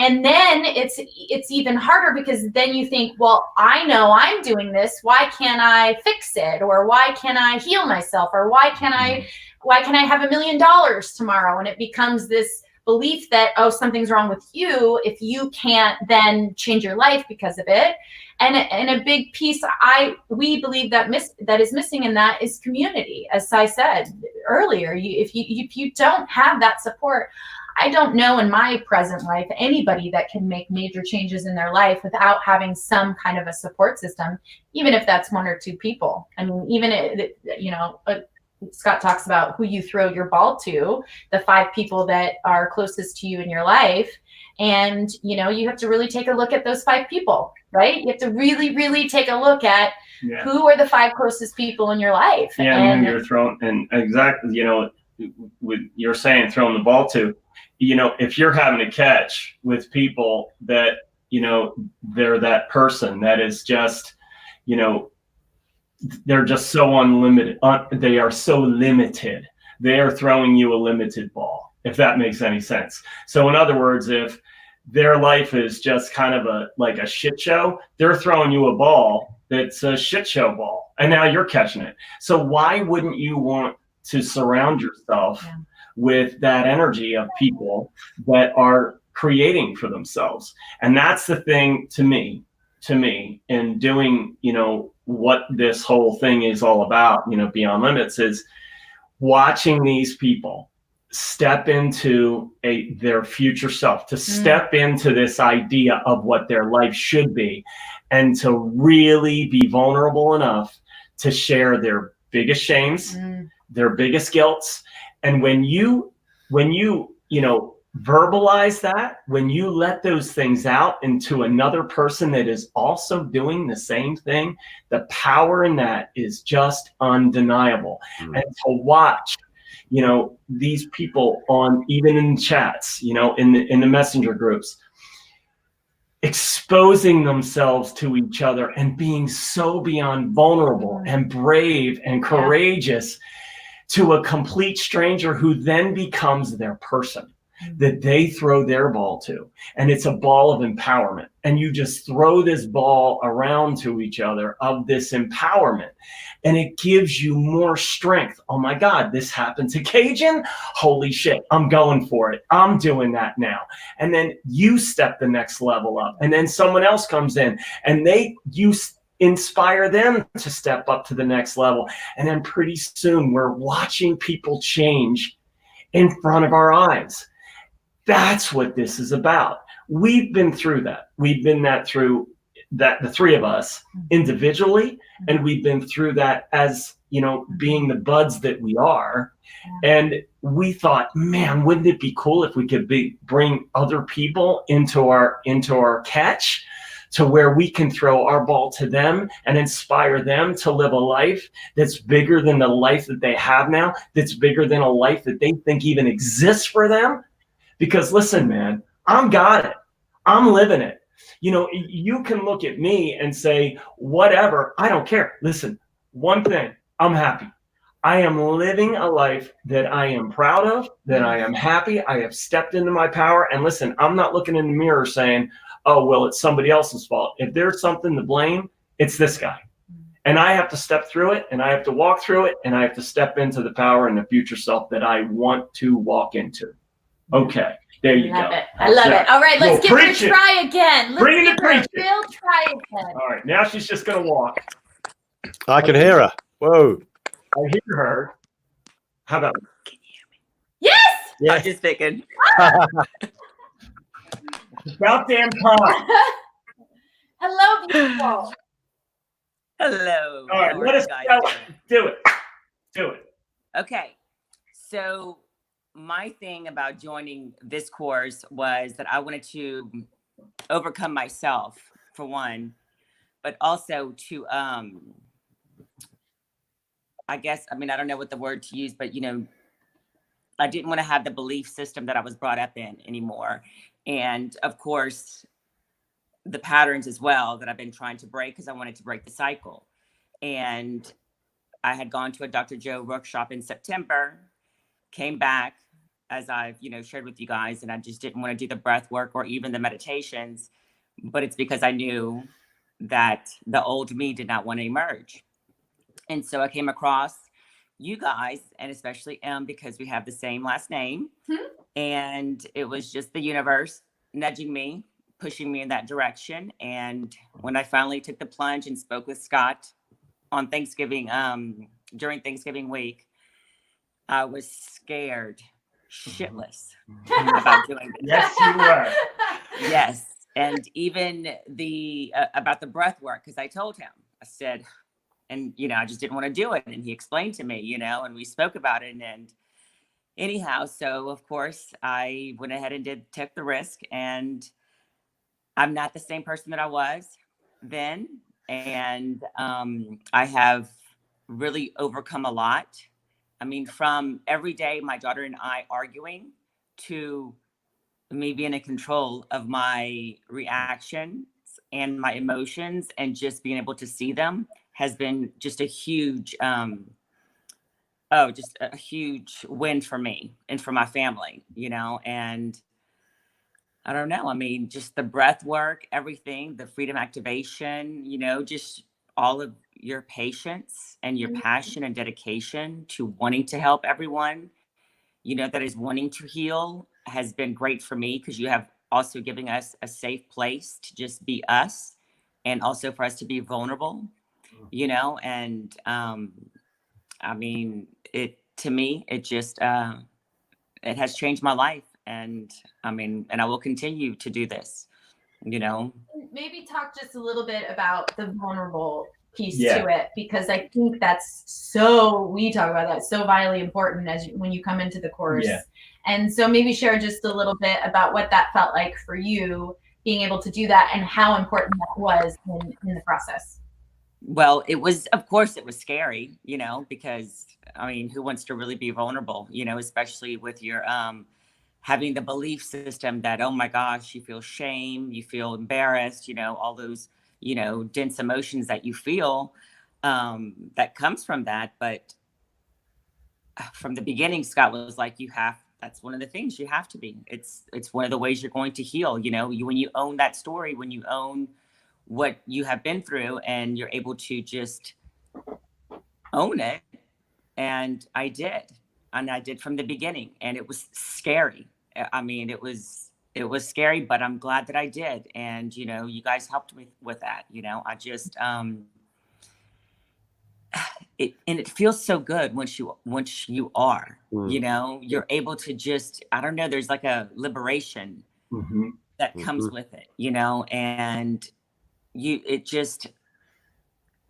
And then it's even harder because then you think, well, I know I'm doing this. Why can't I fix it? Or why can't I heal myself? Or why can I have $1 million tomorrow? And it becomes this belief that, oh, something's wrong with you if you can't then change your life because of it. And a big piece we believe that is missing in that is community. As I said earlier, if you don't have that support, I don't know in my present life anybody that can make major changes in their life without having some kind of a support system, even if that's one or two people. I mean, even Scott talks about who you throw your ball to, the 5 people that are closest to you in your life. And, you have to really take a look at those 5 people, right? You have to really, really take a look at who are the 5 closest people in your life. Yeah, and you're throwing, and exactly, with you're saying throwing the ball to, if you're having a catch with people that you know, they're that person that is just, you know, they're just so unlimited. They are so limited. They are throwing you a limited ball, if that makes any sense. So in other words, if their life is just kind of like a shit show, they're throwing you a ball that's a shit show ball, and now you're catching it. So why wouldn't you want to surround yourself with that energy of people that are creating for themselves? And that's the thing to me in doing, you know, what this whole thing is all about, you know, Beyond Limits, is watching these people step into their future self, to step into this idea of what their life should be, and to really be vulnerable enough to share their biggest shames, their biggest guilts. And when you know, verbalize that, when you let those things out into another person that is also doing the same thing, the power in that is just undeniable. And to watch, you know, these people on, even in chats, you know, in the messenger groups, exposing themselves to each other and being so beyond vulnerable and brave and courageous to a complete stranger who then becomes their person that they throw their ball to. And it's a ball of empowerment. And you just throw this ball around to each other of this empowerment. And it gives you more strength. Oh my God, this happened to Cajun? Holy shit, I'm going for it. I'm doing that now. And then you step the next level up. And then someone else comes in and you inspire them to step up to the next level. And then pretty soon we're watching people change in front of our eyes. That's what this is about. We've been through that. We've been through that, the three of us individually, and we've been through that as, you know, being the buds that we are. And we thought, man, wouldn't it be cool if we could bring other people into our catch, to where we can throw our ball to them and inspire them to live a life that's bigger than the life that they have now, that's bigger than a life that they think even exists for them. Because listen, man, got it. I'm living it. You know, you can look at me and say, whatever, I don't care. Listen, one thing, I'm happy. I am living a life that I am proud of, that I am happy. I have stepped into my power. And listen, I'm not looking in the mirror saying, oh, well, it's somebody else's fault. If there's something to blame, it's this guy. And I have to step through it, and I have to walk through it, and I have to step into the power and the future self that I want to walk into. Okay, there you go. I love it. All right, let's give her a preach it. try again. Let's Bring give it, her a preach it. real try again. All right, now she's just going to walk. I can hear her. Whoa. I hear her. How about? Yes! Yeah. I'm just thinking. About damn time. Hello, beautiful. Hello. All right, How are let you us guys go. doing? Do it. Do it. Okay. So my thing about joining this course was that I wanted to overcome myself, for one, but also to I guess, I mean, I don't know what the word to use, but, you know, I didn't want to have the belief system that I was brought up in anymore. And of course, the patterns as well that I've been trying to break, because I wanted to break the cycle. And I had gone to a Dr. Joe workshop in September, came back, as I've, you know, shared with you guys, and I just didn't want to do the breath work or even the meditations, but it's because I knew that the old me did not want to emerge. And so I came across you guys, and especially because we have the same last name. And it was just the universe nudging me, pushing me in that direction. And when I finally took the plunge and spoke with Scott on Thanksgiving, during Thanksgiving week, I was scared shitless about doing this. Yes, you were. Yes. And even about the breath work, because I told him, I said, and, you know, I just didn't want to do it. And he explained to me, you know, and we spoke about it. And anyhow, so of course I went ahead and took the risk, and I'm not the same person that I was then. And I have really overcome a lot. I mean, from every day, my daughter and I arguing, to me being in control of my reactions and my emotions, and just being able to see them has been just a huge, just a huge win for me and for my family, and I don't know. I mean, just the breath work, everything, the freedom activation, just all of your patience and your passion and dedication to wanting to help everyone, that is wanting to heal, has been great for me, because you have also given us a safe place to just be us, and also for us to be vulnerable, and I mean, to me, it just, it has changed my life. And I mean, and I will continue to do this, Maybe talk just a little bit about the vulnerable piece Yeah. to it, because I think we talk about that so vitally important when you come into the course. Yeah. And so maybe share just a little bit about what that felt like for you, being able to do that, and how important that was in the process. Well, of course it was scary, because I mean, who wants to really be vulnerable, especially with your, having the belief system that, oh my gosh, you feel shame, you feel embarrassed, all those, dense emotions that you feel, that comes from that. But from the beginning, Scott was like, that's one of the things you have to be. It's one of the ways you're going to heal, when you own that story, when you own what you have been through, and you're able to just own it. And I did from the beginning, and it was scary. I mean, it was scary, but I'm glad that I did. And, you guys helped me with that. I just, it feels so good once you are, you're able to just, I don't know, there's like a liberation that comes with it, and it just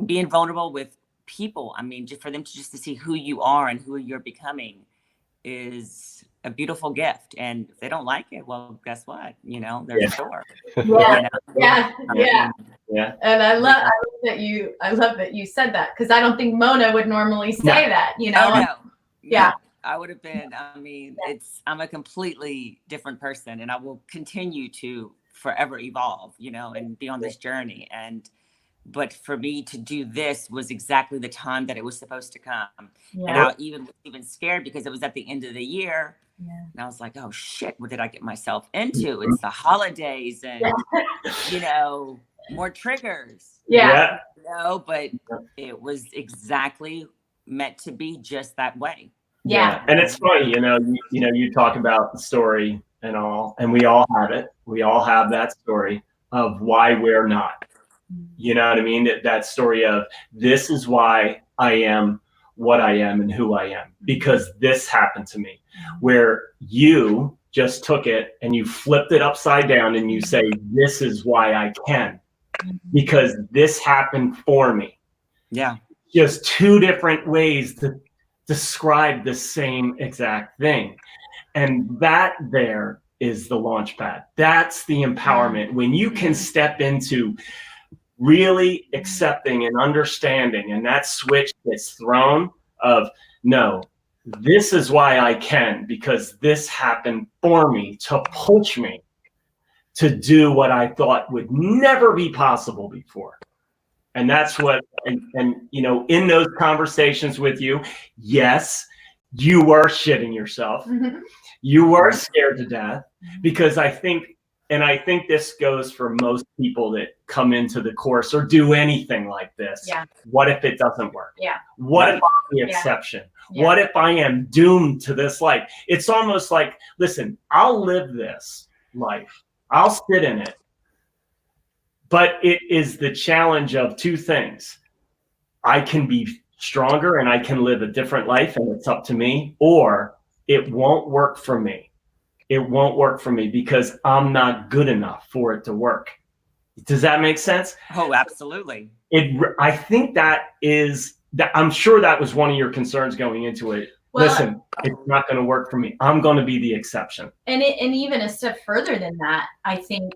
being vulnerable with people. I mean, just for them to see who you are and who you're becoming is a beautiful gift. And if they don't like it, well, guess what? There's a door. Yeah. And I love that you said that, because I don't think Mona would normally say that, Oh, no. Yeah. I would have been, I mean, I'm a completely different person, and I will continue to forever evolve, and be on this journey. But for me to do this was exactly the time that it was supposed to come. Yeah. And I was even scared, because it was at the end of the year. Yeah. And I was like, oh shit, what did I get myself into? It's the holidays, and, more triggers. Yeah. But it was exactly meant to be just that way. Yeah. And it's funny, you talk about the story and all, and we all have it. We all have that story of why we're not. You know what I mean? That story of, this is why I am what I am and who I am, because this happened to me, where you just took it and you flipped it upside down and you say, this is why I can, because this happened for me. Yeah. Just two different ways to describe the same exact thing. And that there is the launch pad. That's the empowerment. When you can step into really accepting and understanding, and that switch gets thrown of, no, this is why I can, because this happened for me to push me to do what I thought would never be possible before. And that's what, and in those conversations with you, yes, you were shitting yourself. You were scared to death, because I think this goes for most people that come into the course or do anything like this. Yeah. What if it doesn't work? Yeah. What if I'm the exception? Yeah. What if I am doomed to this life? It's almost like, listen, I'll live this life. I'll sit in it. But it is the challenge of two things. I can be stronger and I can live a different life, and it's up to me, or it won't work for me. It won't work for me because I'm not good enough for it to work. Does that make sense? Oh, absolutely. I think that I'm sure that was one of your concerns going into it. Well, listen, it's not going to work for me. I'm going to be the exception. And even a step further than that, I think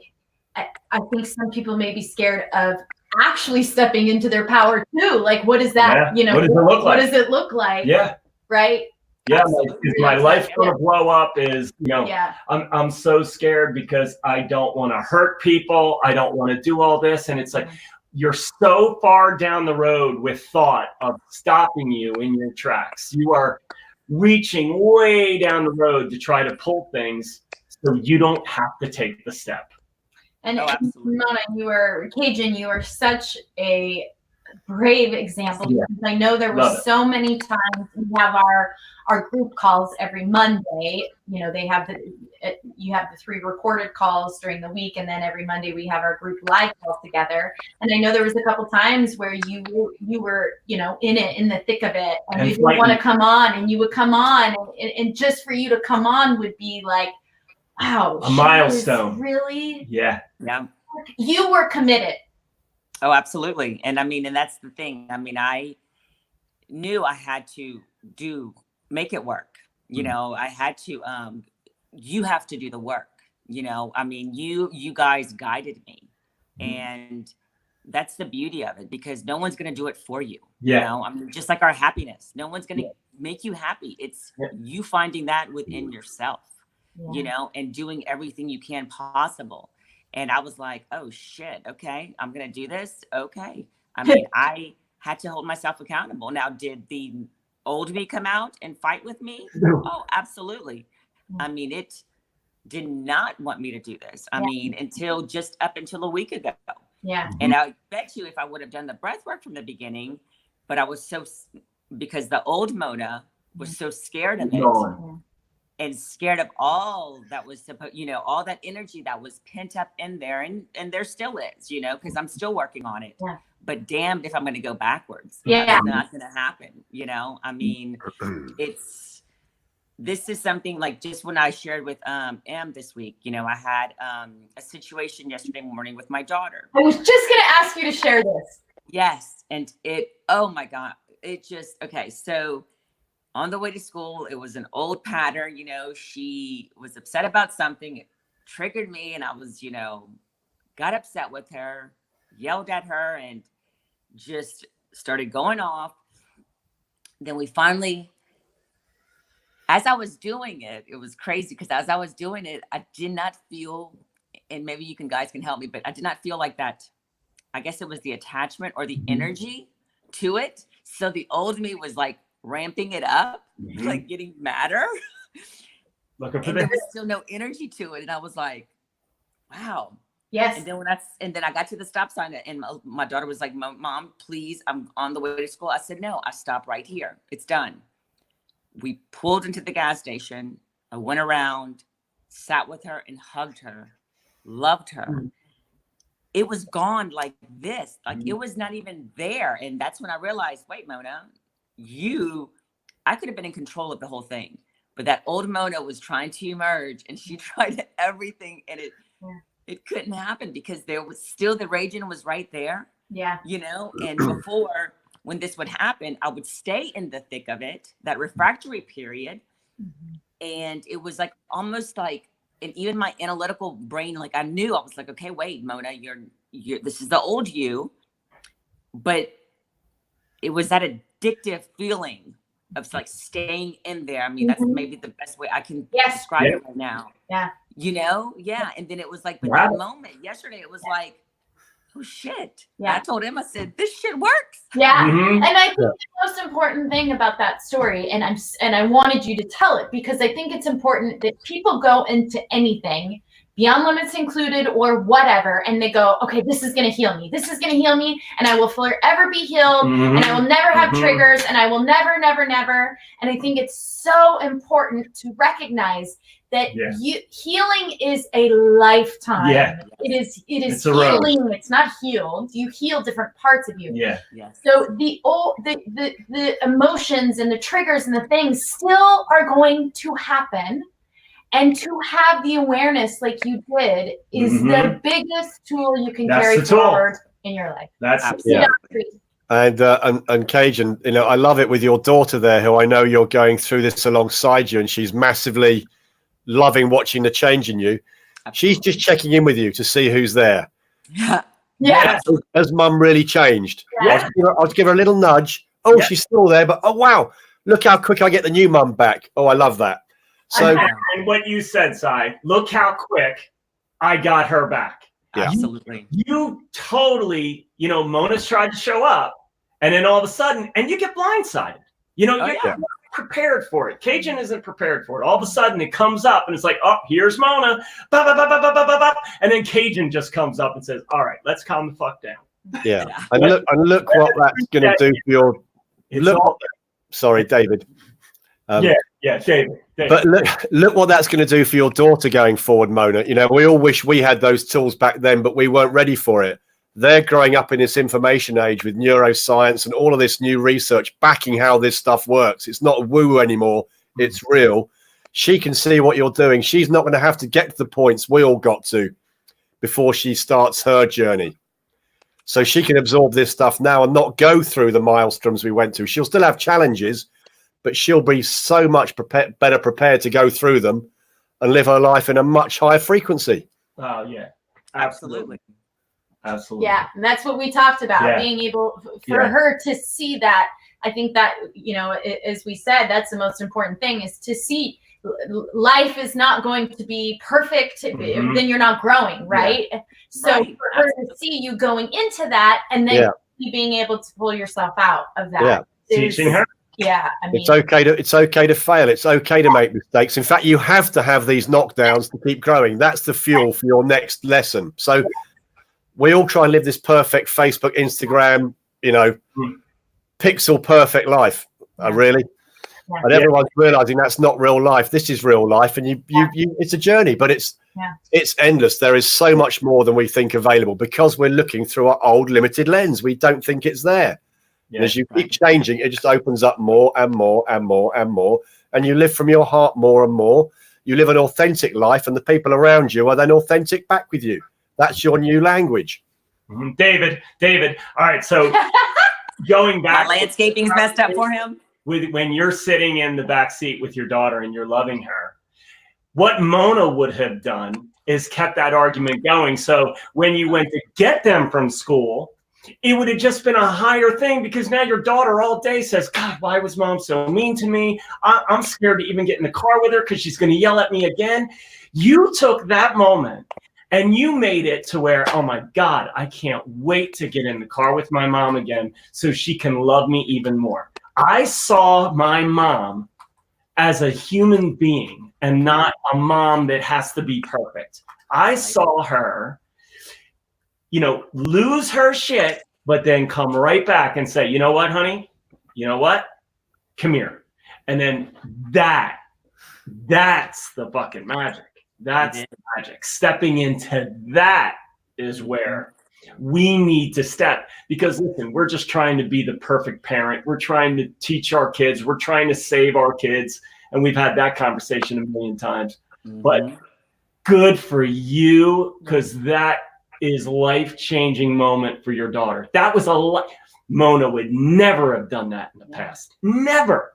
some people may be scared of actually stepping into their power too. Like, what is that? Yeah. What does it look like? What does it look like? Yeah. Right. Yeah, Absolutely. is my life gonna blow up? Is, Yeah. I'm so scared because I don't want to hurt people. I don't want to do all this. And it's like, you're so far down the road with thought of stopping you in your tracks. You are reaching way down the road to try to pull things so you don't have to take the step. And Oh, absolutely. Mona, Cajun, you are such a brave example. Yeah. Because I know there were Love it. so many times we have our group calls every Monday. They have you have the 3 recorded calls during the week, and then every Monday we have our group live call together. And I know there was a couple times where you were in the thick of it, and you didn't want to come on, and you would come on, and just for you to come on would be like, wow, A milestone. Really? Yeah. Yeah. You were committed. Oh, absolutely. And I mean, and that's the thing. I mean, I knew I had to make it work. I had to, you have to do the work. I mean, you guys guided me, and that's the beauty of it, because no one's going to do it for you. Yeah. I mean, just like our happiness, no one's going to make you happy. It's you finding that within yourself, and doing everything you can possible. And I was like, oh shit, okay, I'm going to do this. Okay. I mean, I had to hold myself accountable. Now, did the old me come out and fight with me? Oh, absolutely. I mean, it did not want me to do this. I mean, just up until a week ago. Yeah. And I bet you if I would have done the breath work from the beginning, but I was because the old Mona was so scared of it. And scared of all that was all that energy that was pent up in there, and there still is, because I'm still working on it. Yeah. But damned if I'm going to go backwards. Yeah. It's not going to happen. I mean, this is something like just when I shared with Em this week. I had a situation yesterday morning with my daughter. I was just going to ask you to share this. Yes, and oh my God, okay. So on the way to school, it was an old pattern. She was upset about something. It triggered me, and I was, got upset with her, yelled at her, and just started going off. Then we finally, as I was doing it, it was crazy, because as I was doing it, I did not feel, and maybe you guys can help me, but I did not feel like that. I guess it was the attachment or the energy to it. So the old me was like ramping it up, like getting madder. Looking for and there was still no energy to it. And I was like, wow. Yes. And then I got to the stop sign, and my daughter was like, Mom, please, I'm on the way to school. I said, no, I stopped right here. It's done. We pulled into the gas station. I went around, sat with her and hugged her, loved her. It was gone like this. Like it was not even there. And that's when I realized, wait, Mona, I could have been in control of the whole thing, but that old Mona was trying to emerge, and she tried everything, and it couldn't happen, because there was still the raging was right there. Yeah. And before, when this would happen, I would stay in the thick of it, that refractory period. And it was like, almost like, and even my analytical brain, like I knew, I was like, okay, wait, Mona, you're this is the old you. But it was that addictive feeling of like staying in there. I mean, that's maybe the best way I can describe it right now. Yeah. And then it was like, but that moment yesterday, it was like, oh shit. Yeah. I told him, I said, this shit works. Yeah. And I think the most important thing about that story, and I wanted you to tell it, because I think it's important that people go into anything, Beyond Limits included or whatever, and they go, okay, this is going to heal me. This is going to heal me, and I will forever be healed, and I will never have triggers, and I will never, never, never. And I think it's so important to recognize that healing is a lifetime. Yeah. It is healing. It's not healed. You heal different parts of you. Yeah. So the emotions and the triggers and the things still are going to happen. And to have the awareness like you did is the biggest tool you can carry forward in your life. That's And Cajun, I love it with your daughter there, who I know you're going through this alongside you, and she's massively loving watching the change in you. She's just checking in with you to see who's there. Yeah. Has Mum really changed? Yeah. I'll give her a little nudge. Oh, she's still there, but oh wow, Look how quick I get the new mum back. Oh, I love that. So And what you said, Si, look how quick I got her back. Yeah. Absolutely. You totally, Mona's tried to show up, and then all of a sudden, and you get blindsided. You're not prepared for it. Cajun isn't prepared for it. All of a sudden, it comes up, and it's like, oh, here's Mona. Bah, bah, bah, bah, bah, bah, bah, bah. And then Cajun just comes up and says, all right, let's calm the fuck down. yeah, and look what that's going to do for your. Sorry, David. Yeah, David. But look what that's going to do for your daughter going forward, Mona. We all wish we had those tools back then, but we weren't ready for it. They're growing up in this information age with neuroscience and all of this new research backing how this stuff works. It's not woo anymore. It's real. She can see what you're doing. She's not going to have to get to the points we all got to before she starts her journey. So she can absorb this stuff now and not go through the maelstroms we went through. She'll still have challenges, but she'll be so much better prepared to go through them and live her life in a much higher frequency. Oh, yeah. Absolutely. Absolutely. Yeah, and that's what we talked about, being able for her to see that. I think that, as we said, that's the most important thing, is to see life is not going to be perfect. Mm-hmm. Then you're not growing, right? Yeah. So for her to see you going into that, and then you being able to pull yourself out of that. Teaching her. Yeah, I mean, it's okay to fail. It's okay to make mistakes. In fact, you have to have these knockdowns to keep growing. That's the fuel for your next lesson. So we all try and live this perfect Facebook, Instagram, pixel perfect life. Really, and everyone's realizing that's not real life. This is real life, and you it's a journey, but it's endless. There is so much more than we think available because we're looking through our old limited lens. We don't think it's there. And as you keep changing, it just opens up more and more and more and more. And you live from your heart more and more. You live an authentic life, and the people around you are then authentic back with you. That's your new language. Mm-hmm. David. All right. So going back. My landscaping's messed up for him. When you're sitting in the back seat with your daughter and you're loving her, what Mona would have done is kept that argument going. So when you went to get them from school, it would have just been a higher thing, because now your daughter all day says, God, why was mom so mean to me? I'm scared to even get in the car with her because she's going to yell at me again. You took that moment and you made it to where, oh my God, I can't wait to get in the car with my mom again so she can love me even more. I saw my mom as a human being and not a mom that has to be perfect. I saw her lose her shit, but then come right back and say, you know what, honey? You know what? Come here. And then that's the fucking magic. That's the magic. Stepping into that is where we need to step, because listen, we're just trying to be the perfect parent. We're trying to teach our kids. We're trying to save our kids. And we've had that conversation a million times, but good for you, because that is life-changing moment for your daughter. That was Mona would never have done that in the past. Never.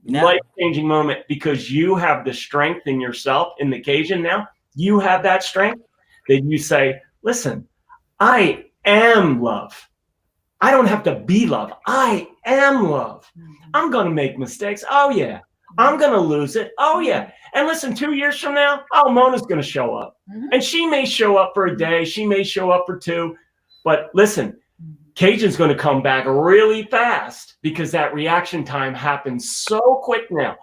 Life-changing moment, because you have the strength in yourself in the Cajun now. You have that strength that you say, listen, I am love. I don't have to be love. I am love. I'm going to make mistakes. Oh, yeah. I'm going to lose it. Oh, yeah. And listen, 2 years from now, Mona's going to show up. And she may show up for a day. She may show up for 2. But listen, Cajun's going to come back really fast, because that reaction time happens so quick now.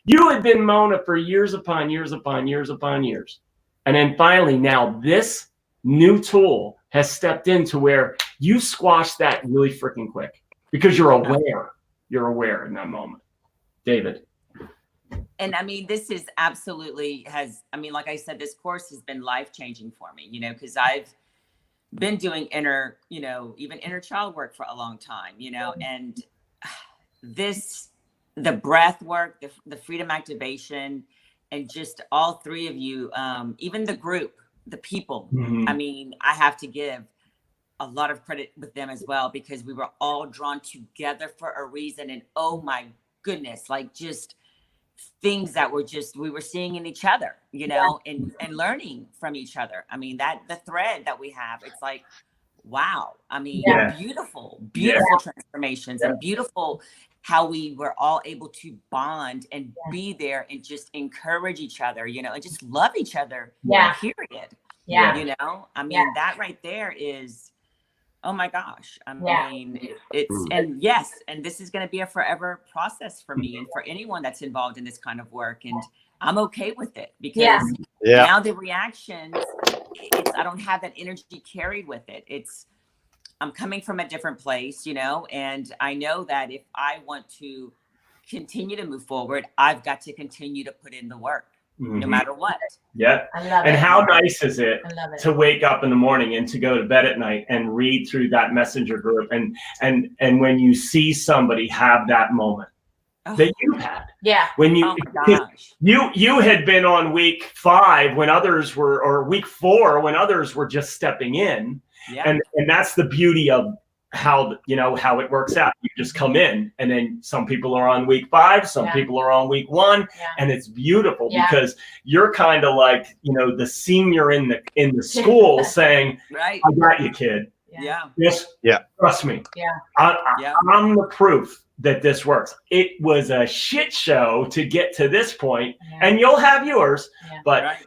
You had been Mona for years upon years upon years upon years. And then finally, now this new tool has stepped into where you squash that really freaking quick, because you're aware. You're aware in that moment. David. And I mean, this is absolutely like I said, this course has been life-changing for me, because I've been doing even inner child work for a long time, and the breath work, the freedom activation, and just all three of you, even the group, the people, I mean, I have to give a lot of credit with them as well, because we were all drawn together for a reason. And oh my goodness, like just things that we were seeing in each other, and learning from each other. I mean, the thread that we have, it's like, wow. I mean, beautiful transformations and beautiful how we were all able to bond and be there and just encourage each other, you know, and just love each other. Yeah. Period. Yeah. You know, I mean, that right there is, oh my gosh. I mean, it's, and yes, and this is going to be a forever process for me and for anyone that's involved in this kind of work. And I'm okay with it because now the reactions, I don't have that energy carried with it. I'm coming from a different place, you know, and I know that if I want to continue to move forward, I've got to continue to put in the work, no matter what. Yeah. I love And it. how nice is it I love it. to wake up in the morning and to go to bed at night and read through that messenger group, and when you see somebody have that moment that you had. Yeah. When you, Oh my gosh. you had been on week 5 when others were, or week 4 when others were just stepping in. Yeah. And that's the beauty of how, you know, how it works out. You just come in, and then some people are on week 5, some people are on week 1, and it's beautiful because you're kind of like, you know, the senior in the school saying, Right. I got you, kid. Yeah. Yes. Yeah. Trust me. Yeah. I'm the proof that this works. It was a shit show to get to this point, and you'll have yours, but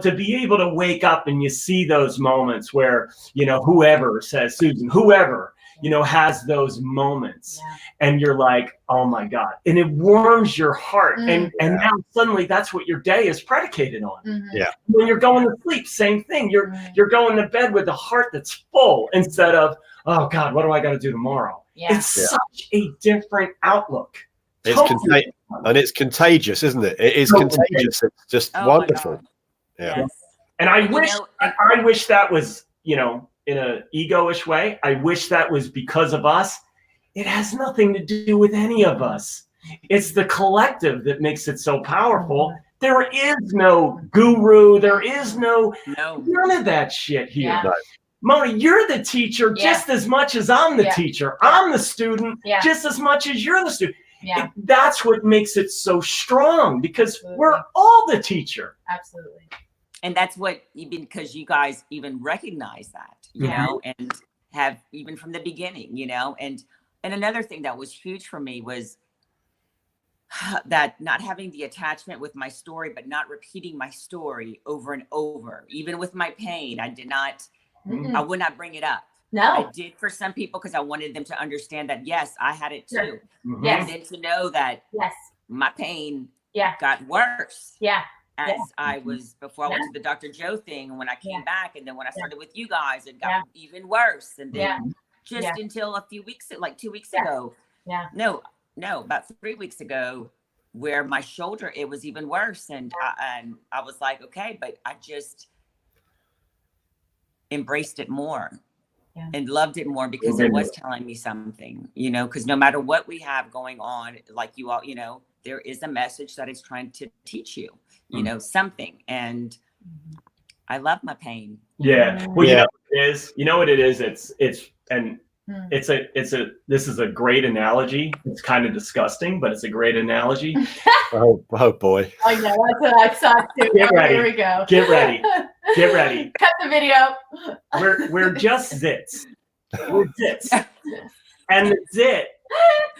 to be able to wake up and you see those moments where, you know, whoever says, Susan, whoever, you know, has those moments, and you're like, oh my God, and it warms your heart. And now suddenly that's what your day is predicated on. Yeah. When you're going to sleep, same thing. You're going to bed with a heart that's full instead of, oh God, what do I got to do tomorrow? It's such a different outlook. It's and it's contagious, isn't it? It is contagious. It's just wonderful. Yeah. Yes. And I wish that was, you know, in an ego-ish way. I wish that was because of us. It has nothing to do with any of us. It's the collective that makes it so powerful. There is no guru. There is none of that shit here. Yeah. Mona, you're the teacher just as much as I'm the teacher. I'm the student just as much as you're the student. Yeah. That's what makes it so strong, because we're all the teacher. Absolutely. And that's what, even because you guys even recognize that, you know, and have even from the beginning, you know, and another thing that was huge for me was that not having the attachment with my story, but not repeating my story over and over. Even with my pain, I did not, I would not bring it up. No. I did for some people because I wanted them to understand that, yes, I had it too. Yes. And then to know that my pain got worse. Yeah. As I was, before I went to the Dr. Joe thing, and when I came back, and then when I started with you guys, it got even worse. And then just until a few weeks, like 2 weeks ago, no, about 3 weeks ago, where my shoulder, it was even worse. And I was like, okay, but I just embraced it more and loved it more because it was telling me something, you know, because no matter what we have going on, like you all, you know, there is a message that it's trying to teach you, you know, something. And I love my pain. Yeah. Well, you know what it is? This is a great analogy. It's kind of disgusting, but it's a great analogy. Oh boy. Oh yeah, that's what I saw too. Get ready. Here we go. Get ready. Get ready. Cut the video. We're just zits. We're zits. And the zit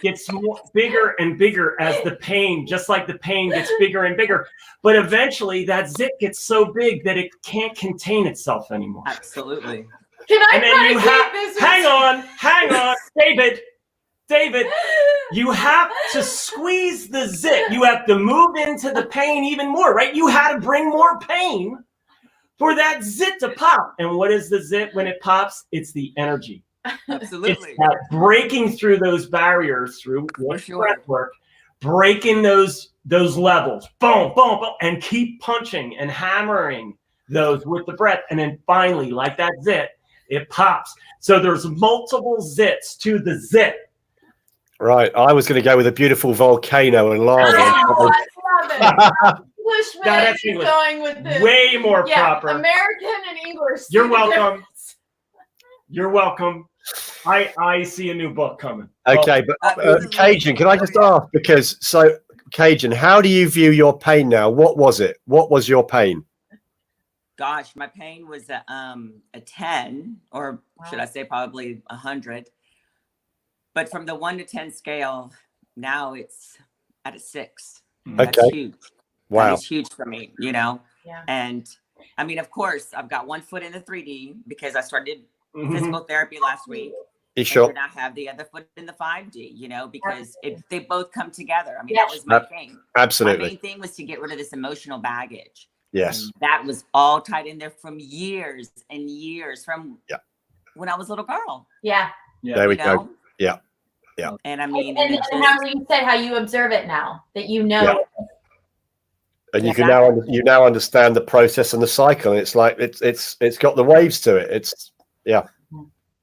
gets bigger and bigger as the pain, just like the pain gets bigger and bigger. But eventually that zit gets so big that it can't contain itself anymore. Absolutely. Can I And then you have, this? hang on, David, you have to squeeze the zit. You have to move into the pain even more, right? You had to bring more pain for that zit to pop. And what is the zit when it pops? It's the energy. Absolutely. It's that breaking through those barriers through breath work, breaking those levels, boom, boom, boom, and keep punching and hammering those with the breath. And then finally, like that zit, it pops. So there's multiple zits to the zit. Right. I was going to go with a beautiful volcano and lava. Oh, I love it. Englishman That's is English. going with this. Way more proper. American and English. You're welcome. You're welcome. I see a new book coming. Okay, but Cajun, can I just ask, because Cajun, how do you view your pain now? What was it? What was your pain? Gosh, my pain was a 10, or should I say probably 100. But from the 1 to 10 scale, now it's at a 6. Mhm. That's Okay. huge. Wow. That is huge for me, you know? Yeah. And I mean, of course, I've got one foot in the 3D because I started Mhm. physical therapy last week. You And sure? then I have the other foot in the 5D, you know, because they both come together. I mean, Yes. that was my thing. My Absolutely. main thing was to get rid of this emotional baggage. Yes. And that was all tied in there from years and years from Yeah. when I was a little girl. Yeah. Yeah. There we you go. know? Yeah. Yeah. And I mean, And it how you said how you observe it now, that you know. Yeah. And you Yeah. can now understand the process and the cycle. And it's like it's got the waves to it. It's yeah.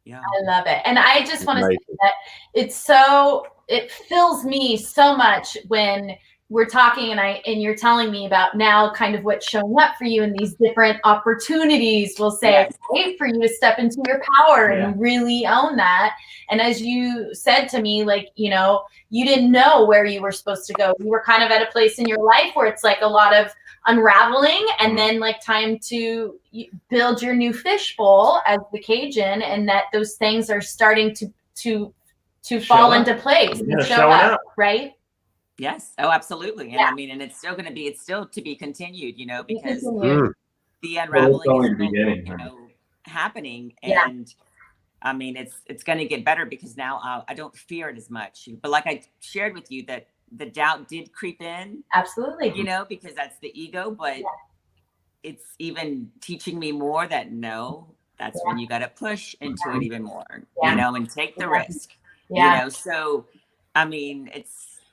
I love it. And I just want to say amazing. that it fills me so much when we're talking and you're telling me about now kind of what's showing up for you in these different opportunities, we'll say, Yes. wait for you to step into your power Yeah. and really own that. And as you said to me, like, you know, you didn't know where you were supposed to go. You were kind of at a place in your life where it's like a lot of unraveling and then like time to build your new fishbowl as the Cajun, and that those things are starting to fall up. into place Yeah, and show showing up, up. right? Yes. Oh, absolutely. And Yeah. I mean, and it's still to be continued, you know, because Mm. the unraveling only is the still, beginning, you right? know, happening. Yeah. And I mean, it's going to get better because now I don't fear it as much. But like I shared with you, that the doubt did creep in, Absolutely. you know, because that's the ego, but it's even teaching me more that no, that's when you got to push into it even more, Yeah. you know, and take the risk, Yeah. you know. So, I mean,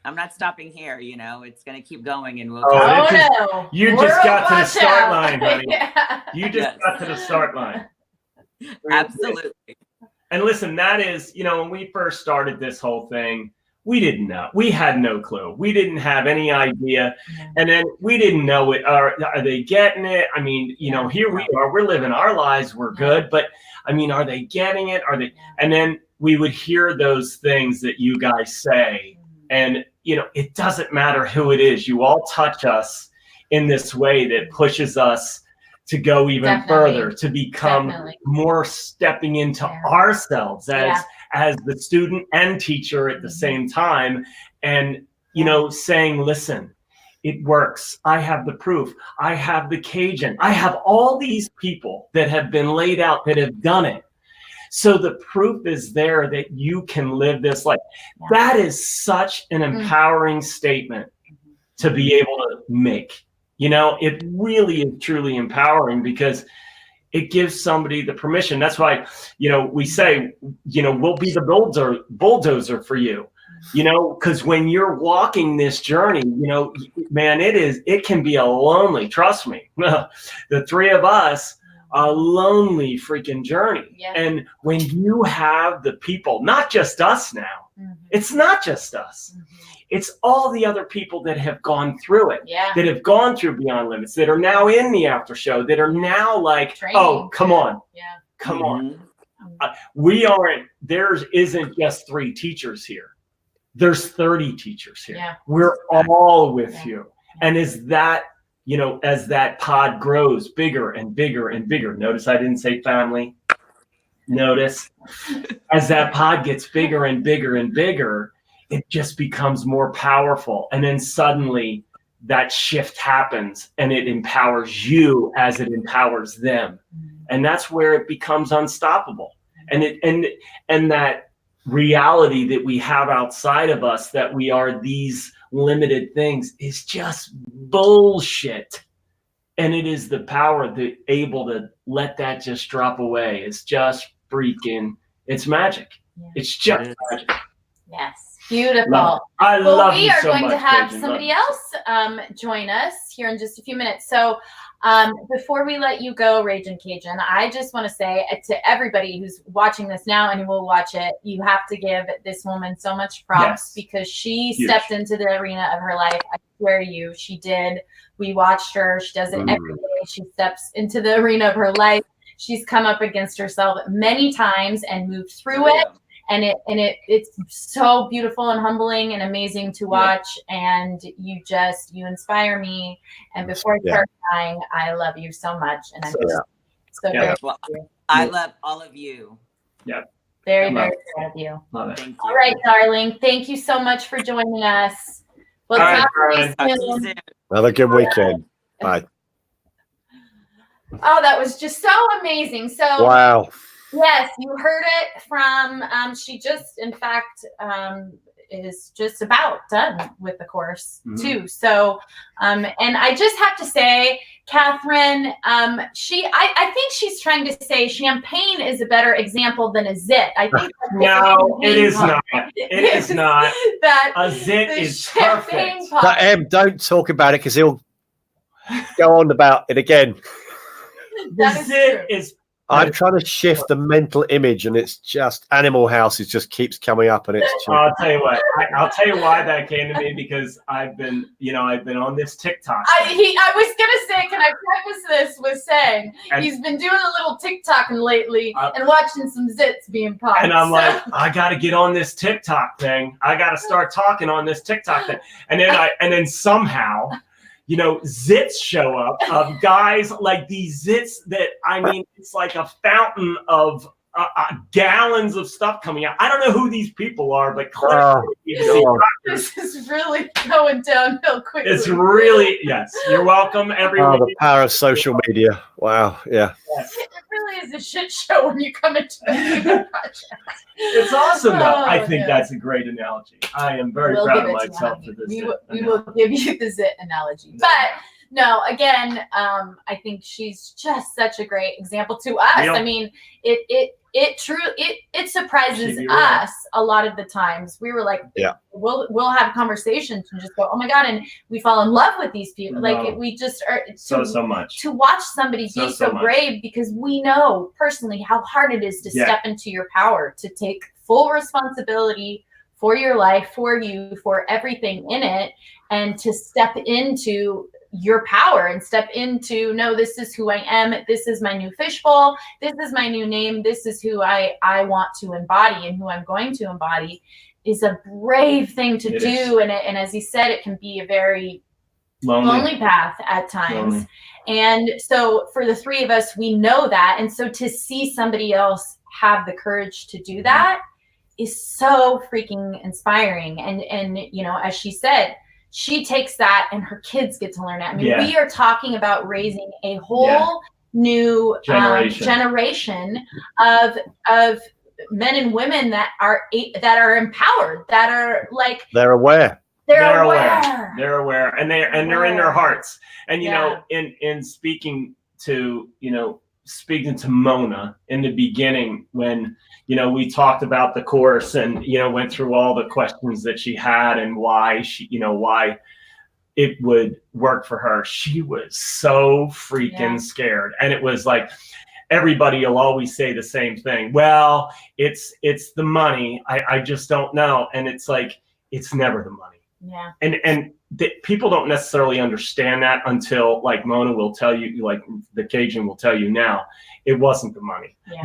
I'm not stopping here, you know, it's going to keep going and we'll Oh, just, this is- no. you just World, got to the watch start out. line, honey. Yeah. You just Yes. got to the start line. absolutely. And listen, that is, you know, when we first started this whole thing, we didn't know. We had no clue. We didn't have any idea. And then we didn't know it. Are they getting it? I mean, you know, here we are. We're living our lives. We're good. But I mean, are they getting it? Are they? And then we would hear those things that you guys say. And, you know, it doesn't matter who it is. You all touch us in this way that pushes us to go even Definitely. further, to become Definitely. more stepping into ourselves as the student and teacher at the same time. And, you know, saying, listen, it works. I have the proof. I have the Cajun. I have all these people that have been laid out that have done it. So the proof is there that you can live this life. Yeah. That is such an empowering statement to be able to make. You know, it really is truly empowering because it gives somebody the permission. That's why, you know, we say, you know, we'll be the bulldozer for you, you know, because when you're walking this journey, you know, man, it can be a lonely, trust me, the three of us, a lonely freaking journey. Yeah. And when you have the people, not just us now, it's not just us. It's all the other people that have gone through it, that have gone through Beyond Limits, that are now in the after show, that are now like, Training. oh, come on. Yeah. Come on. We aren't, there isn't just 3 teachers here. There's 30 teachers here. Yeah. We're all with you. And as that, you know, as that pod grows bigger and bigger and bigger, notice I didn't say family. Notice as that pod gets bigger and bigger and bigger, it just becomes more powerful. And then suddenly that shift happens and it empowers you as it empowers them. And that's where it becomes unstoppable. And that reality that we have outside of us, that we are these limited things, is just bullshit. And it is the power that able to let that just drop away. It's just freaking, it's magic. Yeah. It's just magic. Yes. Beautiful. Love it. I Well, love we you are so going much, to have Cajun. somebody Love else join us here in just a few minutes. So before we let you go, Ragin' Cajun, I just want to say to everybody who's watching this now and who will watch it, you have to give this woman so much props because she stepped into the arena of her life. I swear to you, she did. We watched her. She does it every day. She steps into the arena of her life. She's come up against herself many times and moved through it. And it's so beautiful and humbling and amazing to watch. And you inspire me. And before I start crying, I love you so much. And I'm so very well, I love all of you. Yeah. Very, Love very it. proud of you. Love it. Thank you. All right, darling. Thank you so much for joining us. We'll All right, talk Brian. Talk to to you you soon. soon. Have a good weekend. Bye. Oh, that was just so amazing. So Wow. yes, you heard it from, she just, in fact, is just about done with the course too. So, and I just have to say, Catherine, I think she's trying to say champagne is a better example than a zit. I think No, it is not. It is not. That A zit the is champagne perfect. pop- But don't talk about it because he'll go on about it again. The That is zit true. is. I'm trying to shift the mental image, and it's just Animal House. It just keeps coming up, and it's just, I'll tell you what. I'll tell you why that came to me, because I've been on this TikTok. I was gonna say, can I preface this with saying And- he's been doing a little TikToking lately and watching some zits being popped. And I'm so- like, I got to get on this TikTok thing. I got to start talking on this TikTok thing. And then somehow, zits show up of guys like these zits that, I mean, it's like a fountain of gallons of stuff coming out. I don't know who these people are, but clearly God. this is really going downhill quickly. it's really, yes. You're welcome, everyone. the power of social media. Wow. Yeah. It really is a shit show when you come into the project. It's awesome, though. I Oh, think yeah. that's a great analogy. I am very We'll proud give of it to myself you, for this. honey. We will give you the zit analogy. But no, again, I think she's just such a great example to us. Real. I mean, it surprises She'd be real. us a lot of the times. We were like, Yeah. we'll have conversations and just go, oh my God, and we fall in love with these people. No. Like we just are so much. to watch somebody So be so much. brave, because we know personally how hard it is to Yeah. step into your power, to take full responsibility for your life, for you, for everything in it, and to step into your power and step into, no, this is who I am. This is my new fishbowl. This is my new name. This is who I want to embody and who I'm going to embody, is a brave thing to It do. And as he said, it can be a very lonely path at times. Lonely. And so for the three of us, we know that. And so to see somebody else have the courage to do that is so freaking inspiring. And as she said, she takes that and her kids get to learn it. I mean, Yeah. we are talking about raising a whole Yeah. new Generation. generation of men and women that are empowered, that are like, They're aware. they're aware. They're aware, and they're in their hearts. And Yeah. in speaking to Mona in the beginning, when we talked about the course and went through all the questions that she had and why why it would work for her. She was so freaking scared, and it was like, everybody will always say the same thing. Well, it's the money. I just don't know. And it's like, it's never the money. Yeah. And people don't necessarily understand that until, like Mona will tell you, like the Cajun will tell you now, it wasn't the money. Yeah.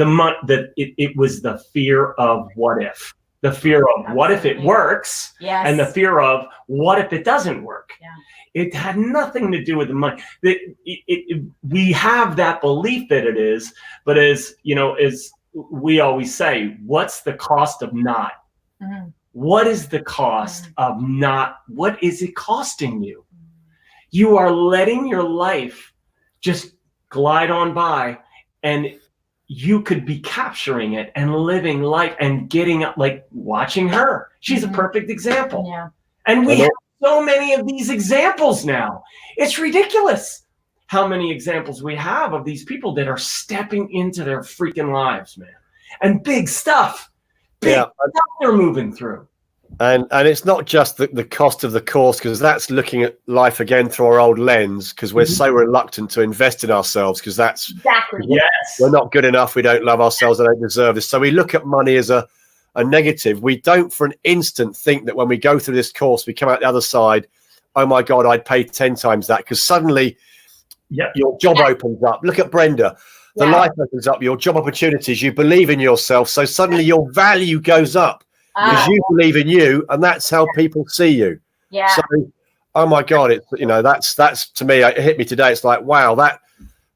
It was the fear of what if. The fear of what if it works, Yes. and the fear of what if it doesn't work. Yeah. It had nothing to do with the money. We have that belief that it is, but as we always say, what's the cost of not? Mhm. What is the cost of not? What is it costing you? You are letting your life just glide on by, and you could be capturing it and living life and getting up, like watching her. She's a perfect example. Yeah. And we have so many of these examples now. It's ridiculous how many examples we have of these people that are stepping into their freaking lives, man. And big stuff. Big stuff they're moving through. And it's not just the cost of the course, because that's looking at life again through our old lens, because we're so reluctant to invest in ourselves, because that's Exactly. Yes. we're not good enough, we don't love ourselves, I don't deserve this. So we look at money as a negative. We don't for an instant think that when we go through this course, we come out the other side, oh my God, I'd pay 10 times that, because suddenly your job opens up. Look at Brenda. The life opens up, your job opportunities, you believe in yourself, so suddenly your value goes up. Because you believe in you, and that's how people see you. Yeah. So, oh my God, that's to me, it hit me today. It's like, wow, that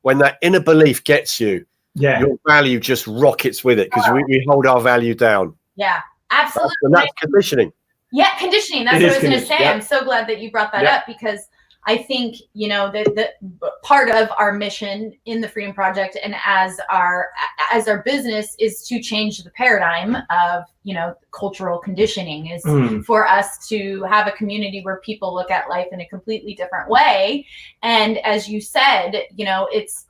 when that inner belief gets you, Yeah. your value just rockets with it because we hold our value down. Yeah, absolutely. And that's conditioning. Yeah, conditioning. That's It what I is was going to say. conditioning. I'm so glad that you brought that Yeah. up because I think, you know, the part of our mission in the Freedom Project and as our business is to change the paradigm of, you know, cultural conditioning is for us to have a community where people look at life in a completely different way. And as you said, you know, it's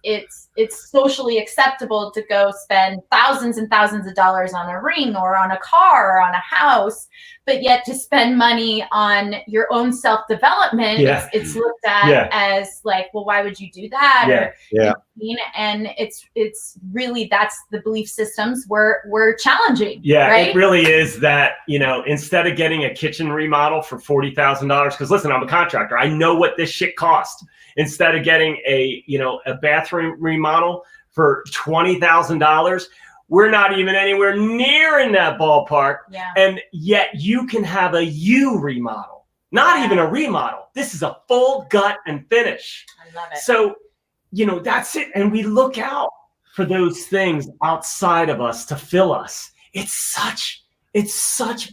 socially acceptable to go spend thousands and thousands of dollars on a ring or on a car or on a house, but yet to spend money on your own self-development, Yeah. it's looked at as like, well, why would you do that? Yeah. And it's really, that's the belief systems we're challenging. Yeah, right? It really is that, you know, instead of getting a kitchen remodel for $40,000, because listen, I'm a contractor, I know what this shit costs. Instead of getting a bathroom remodel for $20,000, we're not even anywhere near in that ballpark. Yeah. And yet you can have a U remodel, not even a remodel. This is a full gut and finish. I love it. So, you know, that's it. And we look out for those things outside of us to fill us. It's such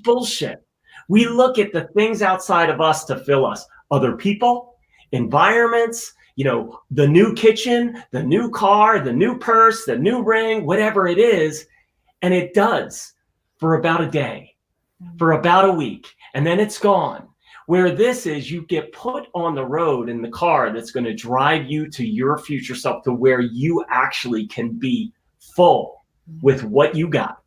bullshit. We look at the things outside of us to fill us. Other people, environments, you know, the new kitchen, the new car, the new purse, the new ring, whatever it is. And it does for about a day, for about a week, and then it's gone. Where this is, you get put on the road in the car that's going to drive you to your future self, to where you actually can be full with what you got.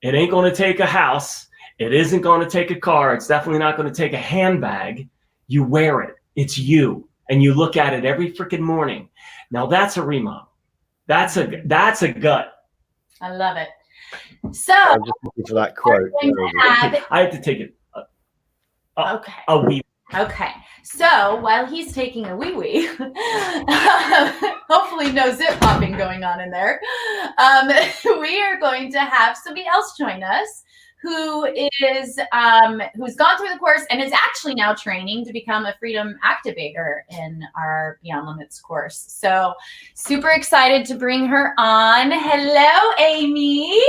It ain't going to take a house. It isn't going to take a car. It's definitely not going to take a handbag. You wear it. It's you. And you look at it every freaking morning. Now that's a remodel. That's a gut. I love it. So I'm just looking for that quote. I have to take it. Okay. A wee. Okay. So while he's taking a wee wee, hopefully no zip popping going on in there, we are going to have somebody else join us who is who's gone through the course and is actually now training to become a freedom activator in our Beyond Limits course. So super excited to bring her on. Hello, Amy.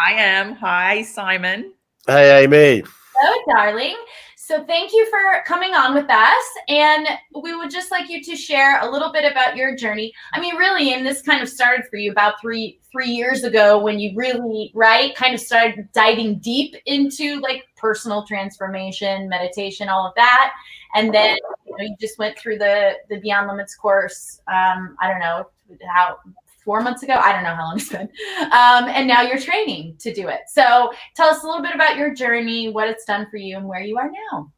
I am. Hi, Simon. Hey, Amy. Hello, darling. So thank you for coming on with us. And we would just like you to share a little bit about your journey. I mean, really, and this kind of started for you about three years ago when you really, kind of started diving deep into like personal transformation, meditation, all of that. And then you just went through the Beyond Limits course. I don't know how, 4 months ago. I don't know how long it's been. And now you're training to do it. So tell us a little bit about your journey, what it's done for you, and where you are now.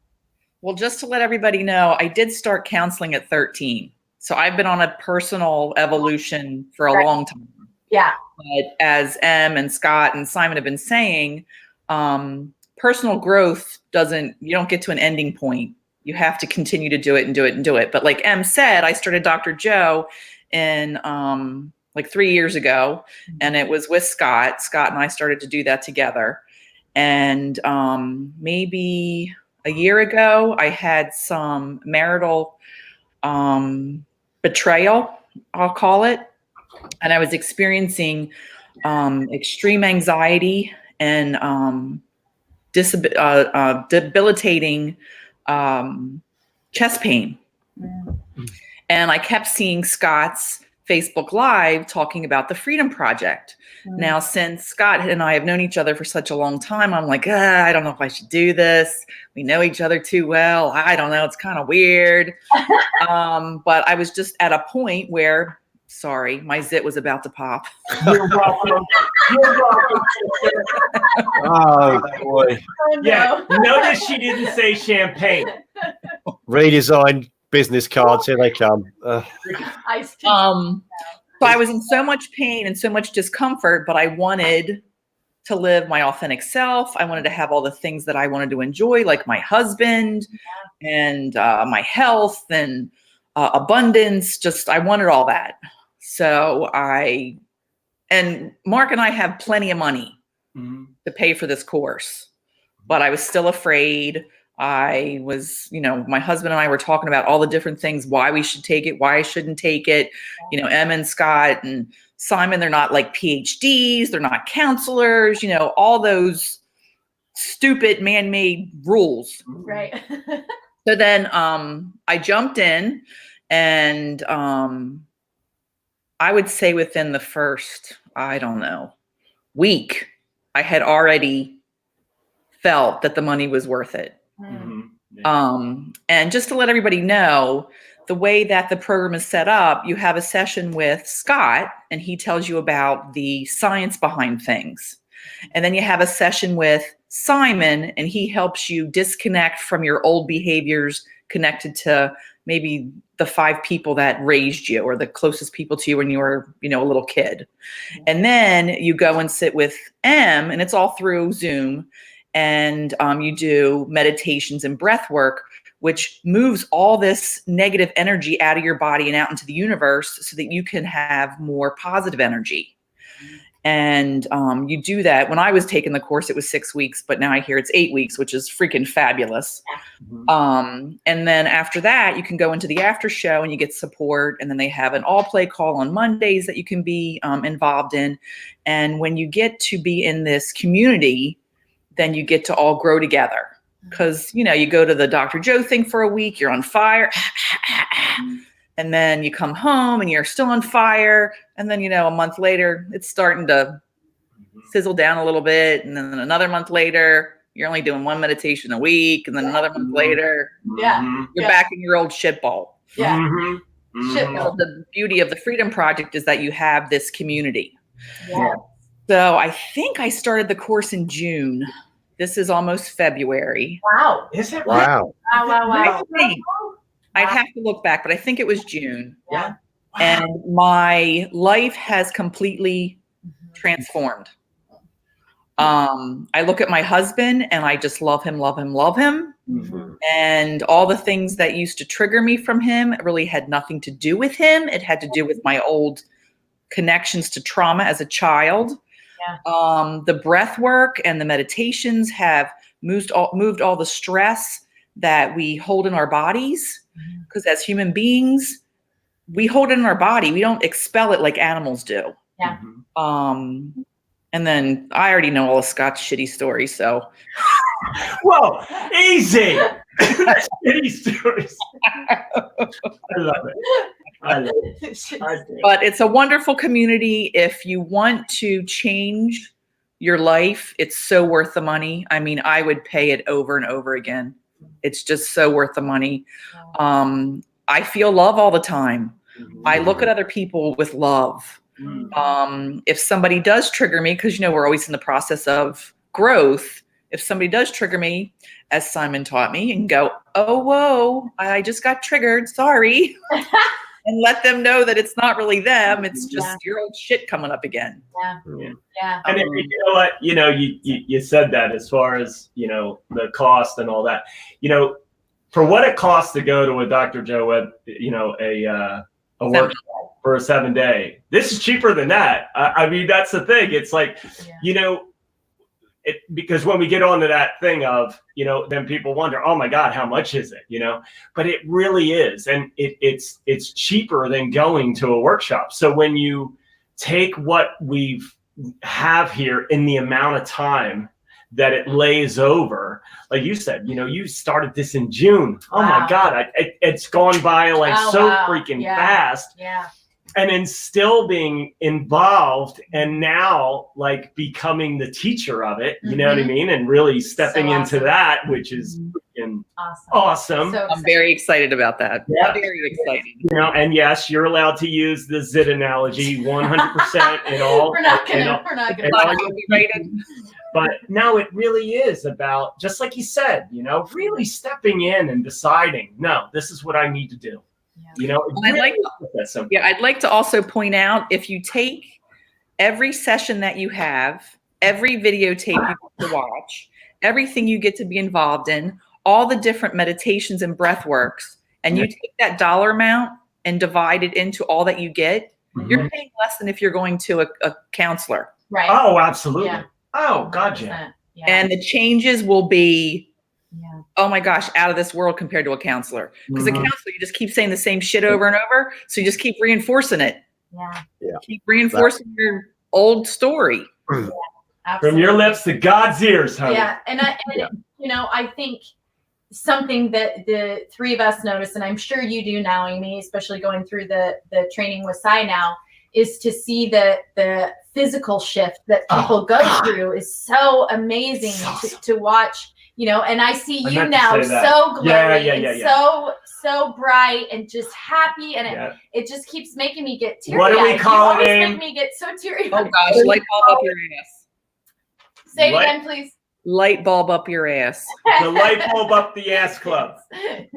Well, just to let everybody know, I did start counseling at 13. So I've been on a personal evolution for a long time. Yeah. But as Em and Scott and Simon have been saying, personal growth you don't get to an ending point. You have to continue to do it and do it and do it. But like Em said, I started Dr. Joe in like 3 years ago, and it was with Scott. Scott and I started to do that together. And maybe a year ago, I had some marital betrayal, I'll call it. And I was experiencing extreme anxiety and debilitating chest pain. And I kept seeing Scott's Facebook Live talking about the Freedom Project. Now, since Scott and I have known each other for such a long time, I'm like, I don't know if I should do this. We know each other too well. I don't know. It's kind of weird. But I was just at a point where, sorry, my zit was about to pop. You're welcome. You're welcome. Oh, boy. Oh, Yeah. Notice she didn't say champagne. Redesigned business cards. Here they come. Iced tea. So I was in so much pain and so much discomfort, but I wanted to live my authentic self. I wanted to have all the things that I wanted to enjoy, like my husband and my health and abundance. Just, I wanted all that. So and Mark and I have plenty of money to pay for this course, but I was still afraid. I was, my husband and I were talking about all the different things, why we should take it, why I shouldn't take it. Em and Scott and Simon, they're not like PhDs, they're not counselors, all those stupid man-made rules. Right. So then I jumped in, and I would say within the first, I don't know, week, I had already felt that the money was worth it. Mm-hmm. Yeah. And just to let everybody know, the way that the program is set up, you have a session with Scott, and he tells you about the science behind things. And then you have a session with Simon, and he helps you disconnect from your old behaviors connected to maybe the 5 people that raised you, or the closest people to you when you were, a little kid. And then you go and sit with M, and it's all through Zoom. And you do meditations and breath work, which moves all this negative energy out of your body and out into the universe so that you can have more positive energy. And you do that. When I was taking the course, it was 6 weeks, but now I hear it's 8 weeks, which is freaking fabulous. Mm-hmm. And then after that, you can go into the after show and you get support. And then they have an all play call on Mondays that you can be involved in. And when you get to be in this community, then you get to all grow together. Because, you go to the Dr. Joe thing for a week, you're on fire. And then you come home and you're still on fire. And then, a month later, it's starting to sizzle down a little bit. And then another month later, you're only doing 1 meditation a week. And then another month later, you're back in your old shit ball. Yeah. Mm-hmm. Shit So the beauty of the Freedom Project is that you have this community. Yeah. So I think I started the course in June. This is almost February. Wow. Is it right? Wow. Wow. I think. I'd have to look back, but I think it was June. Yeah. And my life has completely transformed. I look at my husband and I just love him, love him, love him. Mm-hmm. And all the things that used to trigger me from him really had nothing to do with him. It had to do with my old connections to trauma as a child. Yeah. The breath work and the meditations have moved all the stress that we hold in our bodies. Because as human beings, we hold it in our body. We don't expel it like animals do. Yeah. Mm-hmm. And then I already know all of Scott's shitty stories, so. Whoa, easy. Shitty stories. I love it. I love it. I do. But it's a wonderful community. If you want to change your life, it's so worth the money. I mean, I would pay it over and over again. It's just so worth the money. I feel love all the time. I look at other people with love. If somebody does trigger me, because we're always in the process of growth. If somebody does trigger me, as Simon taught me, and go, oh, whoa, I just got triggered. Sorry. And let them know that it's not really them. It's just your old shit coming up again. Yeah. And you know what? You said that as far as, the cost and all that. For what it costs to go to a Dr. Joe, a workshop for a 7-day, this is cheaper than that. I mean, that's the thing. It's like, because when we get onto that thing of, then people wonder, oh my God, how much is it? But it really is. And it's cheaper than going to a workshop. So when you take what we have here in the amount of time that it lays over, like you said, you started this in June. Oh my God, it's gone by freaking fast. Yeah. And then still being involved and now becoming the teacher of it, you know what I mean? And really stepping into that, which is freaking awesome. So I'm very excited about that. Yeah. Very excited. And yes, you're allowed to use the ZIT analogy 100% in all. We're not gonna. But now it really is about, just like you said, really stepping in and deciding, no, this is what I need to do. I'd like to also point out, if you take every session that you have, every videotape you get to watch, everything you get to be involved in, all the different meditations and breath works, and you take that dollar amount and divide it into all that you get, you're paying less than if you're going to a counselor. Right. Oh, absolutely. Yeah. Oh, God, yeah. And the changes will be Yeah. Oh my gosh, out of this world compared to a counselor. Because a Mhm. counselor, you just keep saying the same shit over and over. So you just keep reinforcing it. Yeah. Keep reinforcing your old story. Absolutely. From your lips to God's ears, honey. Yeah. And I think something that the three of us notice, and I'm sure you do now, Amy, especially going through the training with Sai now, is to see the physical shift that people go through is so amazing to watch, and I see I you meant to now say that. so glowy Yeah. so bright and just happy, and Yeah. it just keeps making me get teary-eyed. What do we call you always it, make Amy? me get so teary-eyed. Oh gosh, light bulb up your ass. Say it What? again, please. Light bulb up your ass. The light bulb up the ass club.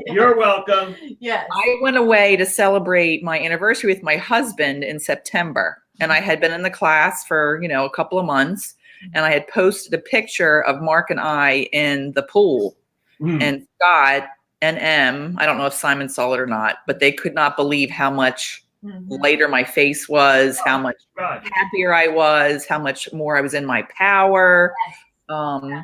You're welcome. Yes. I went away to celebrate my anniversary with my husband in September. And I had been in the class for, a couple of months. And I had posted a picture of Mark and I in the pool. Mm. And Scott and M, I don't know if Simon saw it or not, but they could not believe how much lighter my face was, how much God. happier I was, how much more I was in my power.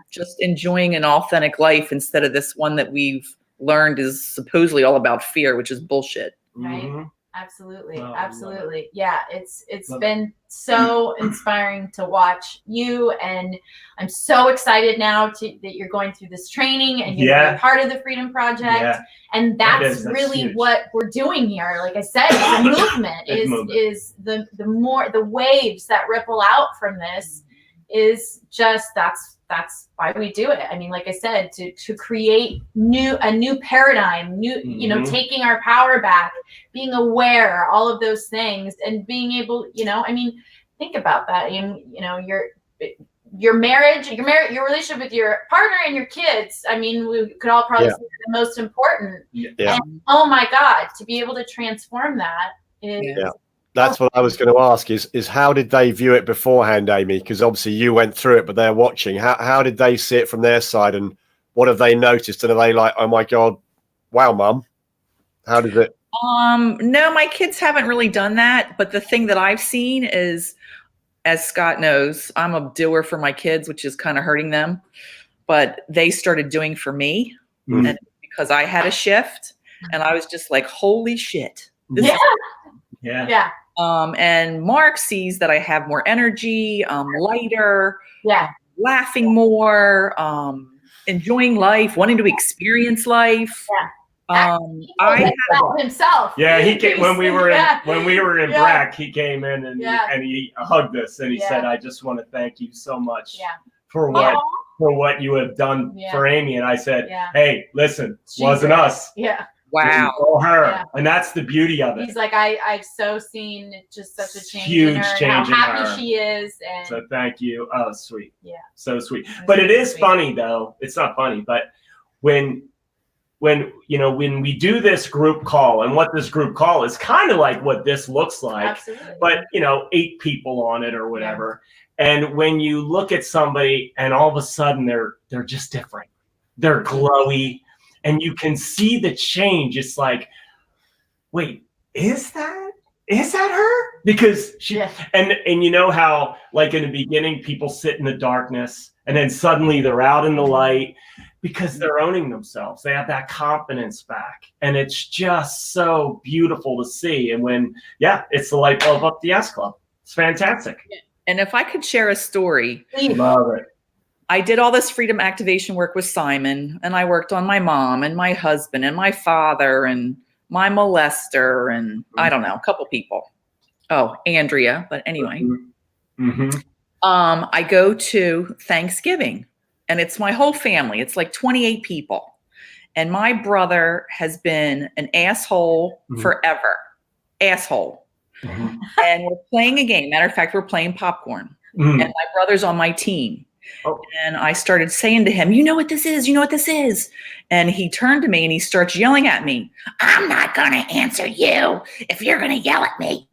Just enjoying an authentic life instead of this one that we've learned is supposedly all about fear, which is bullshit. Right. Mhm. Absolutely. Oh, Absolutely. Yeah. It's Love been so inspiring to watch you, and I'm so excited now that you're going through this training and you're Yeah. part of the Freedom Project. Yeah. And That's really huge. what we're doing here. Like I said, the movement It's movement. is the waves that ripple out from this is just that's why we do it. I mean, like I said, to create a new paradigm, Mhm. taking our power back, being aware, all of those things, and being able, think about that. Your marriage, your relationship with your partner and your kids. I mean, we could all probably say the most important. Yeah. And, oh my God, to be able to transform that is. Yeah. That's what I was going to ask is how did they view it beforehand, Amy? Because obviously you went through it, but they're watching. How did they see it from their side, and what have they noticed? And are they like, oh my God, wow, Mum? How does it? No, my kids haven't really done that. But the thing that I've seen is, as Scott knows, I'm a doer for my kids, which is kind of hurting them. But they started doing for me, Mm. and because I had a shift, and I was just like, holy shit. This Yeah. Yeah. Yeah. And Mark sees that I have more energy, lighter, Yeah. laughing more, enjoying life, wanting to experience life. Yeah. I He felt himself. Yeah, he came when we were in Yeah. in Brack. He came in and Yeah. he hugged us and he Yeah. said, "I just want to thank you so much Yeah. for what you have done Yeah. for Amy." And I said, Yeah. "Hey, listen, She wasn't did. us. Yeah. It was wow. all her." Yeah. And that's the beauty of it. He's like, I've so seen just such a change Huge in her, change and in how happy her. she is, and So thank you. Oh, sweet. Yeah. So sweet. That's But it really is sweet. funny though. It's not funny, but when we do this group call, and what this group call is kind of like what this looks like, absolutely. but 8 people on it or whatever. And when you look at somebody and all of a sudden they're just different. They're glowy and you can see the change. It's like, wait, is that her? Because she Yeah. and you know how like in the beginning people sit in the darkness and then suddenly they're out in the light because they're owning themselves. They have that confidence back. And it's just so beautiful to see. And when it's the light bulb up the S Club. It's fantastic. And if I could share a story, Love it. I did all this freedom activation work with Simon, and I worked on my mom and my husband and my father and my molester and I don't know, a couple people. Oh, Andrea. But anyway, Mm-hmm. I go to Thanksgiving and it's my whole family. It's like 28 people. And my brother has been an asshole Mhm. forever. Asshole. Mm-hmm. And we're playing a game. Matter of fact, we're playing popcorn. And my brother's on my team. Oh. And I started saying to him, you know what this is? You know what this is? And he turned to me and he starts yelling at me. I'm not going to answer you if you're going to yell at me.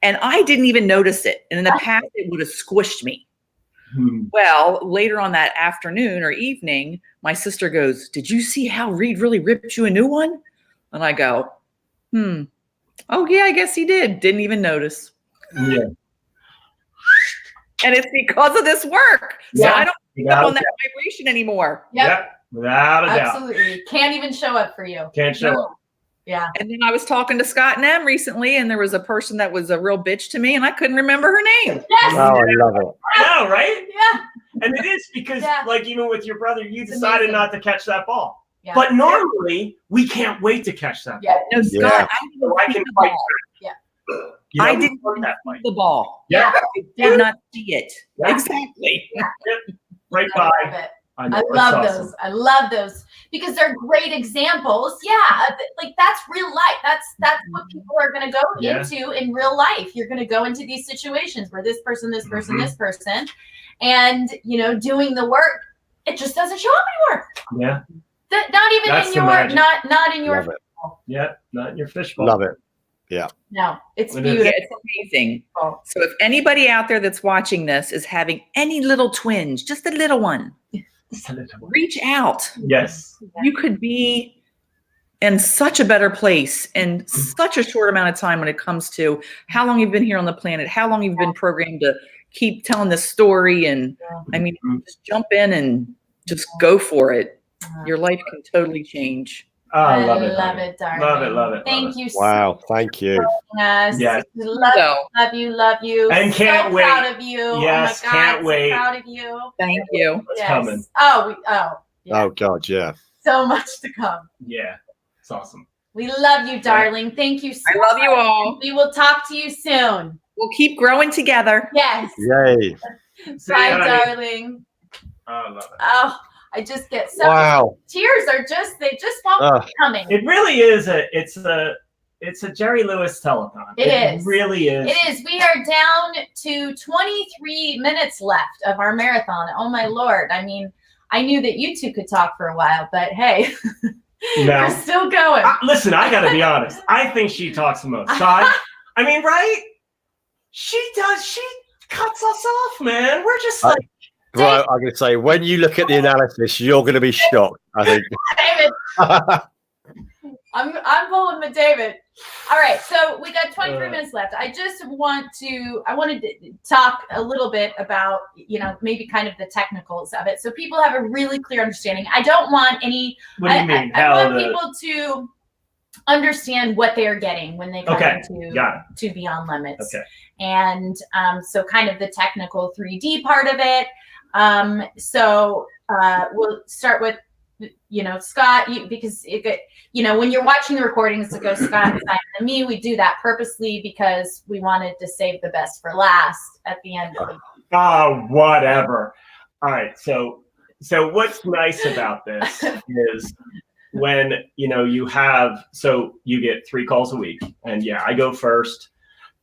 And I didn't even notice it. And in the past, it would have squished me. Well, later on that afternoon or evening, my sister goes, did you see how Reed really ripped you a new one? And I go, oh yeah, I guess he did. Didn't even notice. Yeah. And it's because of this work. So Yeah. I don't pick up on that vibration anymore. Yep. Without a doubt. Absolutely. Can't even show up for you. Can't show No. up. Yeah. And then I was talking to Scott and Em recently, and there was a person that was a real bitch to me, and I couldn't remember her name. Yes. Oh, I love it. I know, right? Yeah. And it is because, Yeah. like, even with your brother, you It's decided amazing. not to catch that ball. Yeah. But normally, we can't wait to catch that Yeah. ball. No, Scott, Yeah. I didn't So I see can the fight ball. back. Yeah. You know, I we didn't won that see fight. the ball. Yeah. I Yeah. did not see it. Yeah. Exactly. Right I by. love it. I know, I it's love awesome. those. I love those because they're great examples. Yeah, like that's real life. That's what people are going to go Yeah. into in real life. You're going to go into these situations where this person, this person, Mhm. this person, and doing the work. It just doesn't show up anywhere. Yeah. Not even That's in the your magic. not in your. Love it. Yeah. Not in your fishbowl. Love it. No, it's When it's- beautiful. Yeah, it's amazing. So if anybody out there that's watching this is having any little twinge, just a little one, reach out. Yes. You could be in such a better place in such a short amount of time when it comes to how long you've been here on the planet, how long you've been programmed to keep telling this story. And I mean, just jump in and just go for it. Your life can totally change. Oh, I love it. Love honey. it, darling. Love it, love it, Thank love you Wow. Thank you. so much. Yes. Love, So love you. And can't so wait. proud of you. Yes, oh my God, can't wait. So proud of you. thank you. It's coming. Oh, yeah. Oh God, yeah. So much to come. Yeah. It's awesome. We love you, darling. Thank you so I love you much. all. We will talk to you soon. We'll keep growing together. Yes. Yay. See Bye, you, honey. darling. Oh, I love it. Oh, I just get so Wow. tears are they just won't be coming. It really is it's a Jerry Lewis telethon. It is. Really is. It is. We are down to 23 minutes left of our marathon. Oh my Lord. I mean, I knew that you two could talk for a while, but hey, No. we're still going. Listen, I got to be honest. I think she talks the most. Sai, I mean, right? She does. She cuts us off, man. We're just like, Right, I'm going to say, when you look at the analysis, you're going to be shocked, I think. David. I'm pulling with David. All right, so we got 23 minutes left. I wanted to talk a little bit about, maybe kind of the technicals of it, so people have a really clear understanding. I don't want any. what do you mean? I want people to understand what they are getting when they come Okay, into got to Beyond Limits. Okay. And so kind of the technical 3D part of it. So we'll start with, Scott, because when you're watching the recordings, it goes Scott, Simon, and me. We do that purposely because we wanted to save the best for last at the end of it. Oh, whatever. All right. So what's nice about this is when, you get 3 calls a week, and yeah, I go first,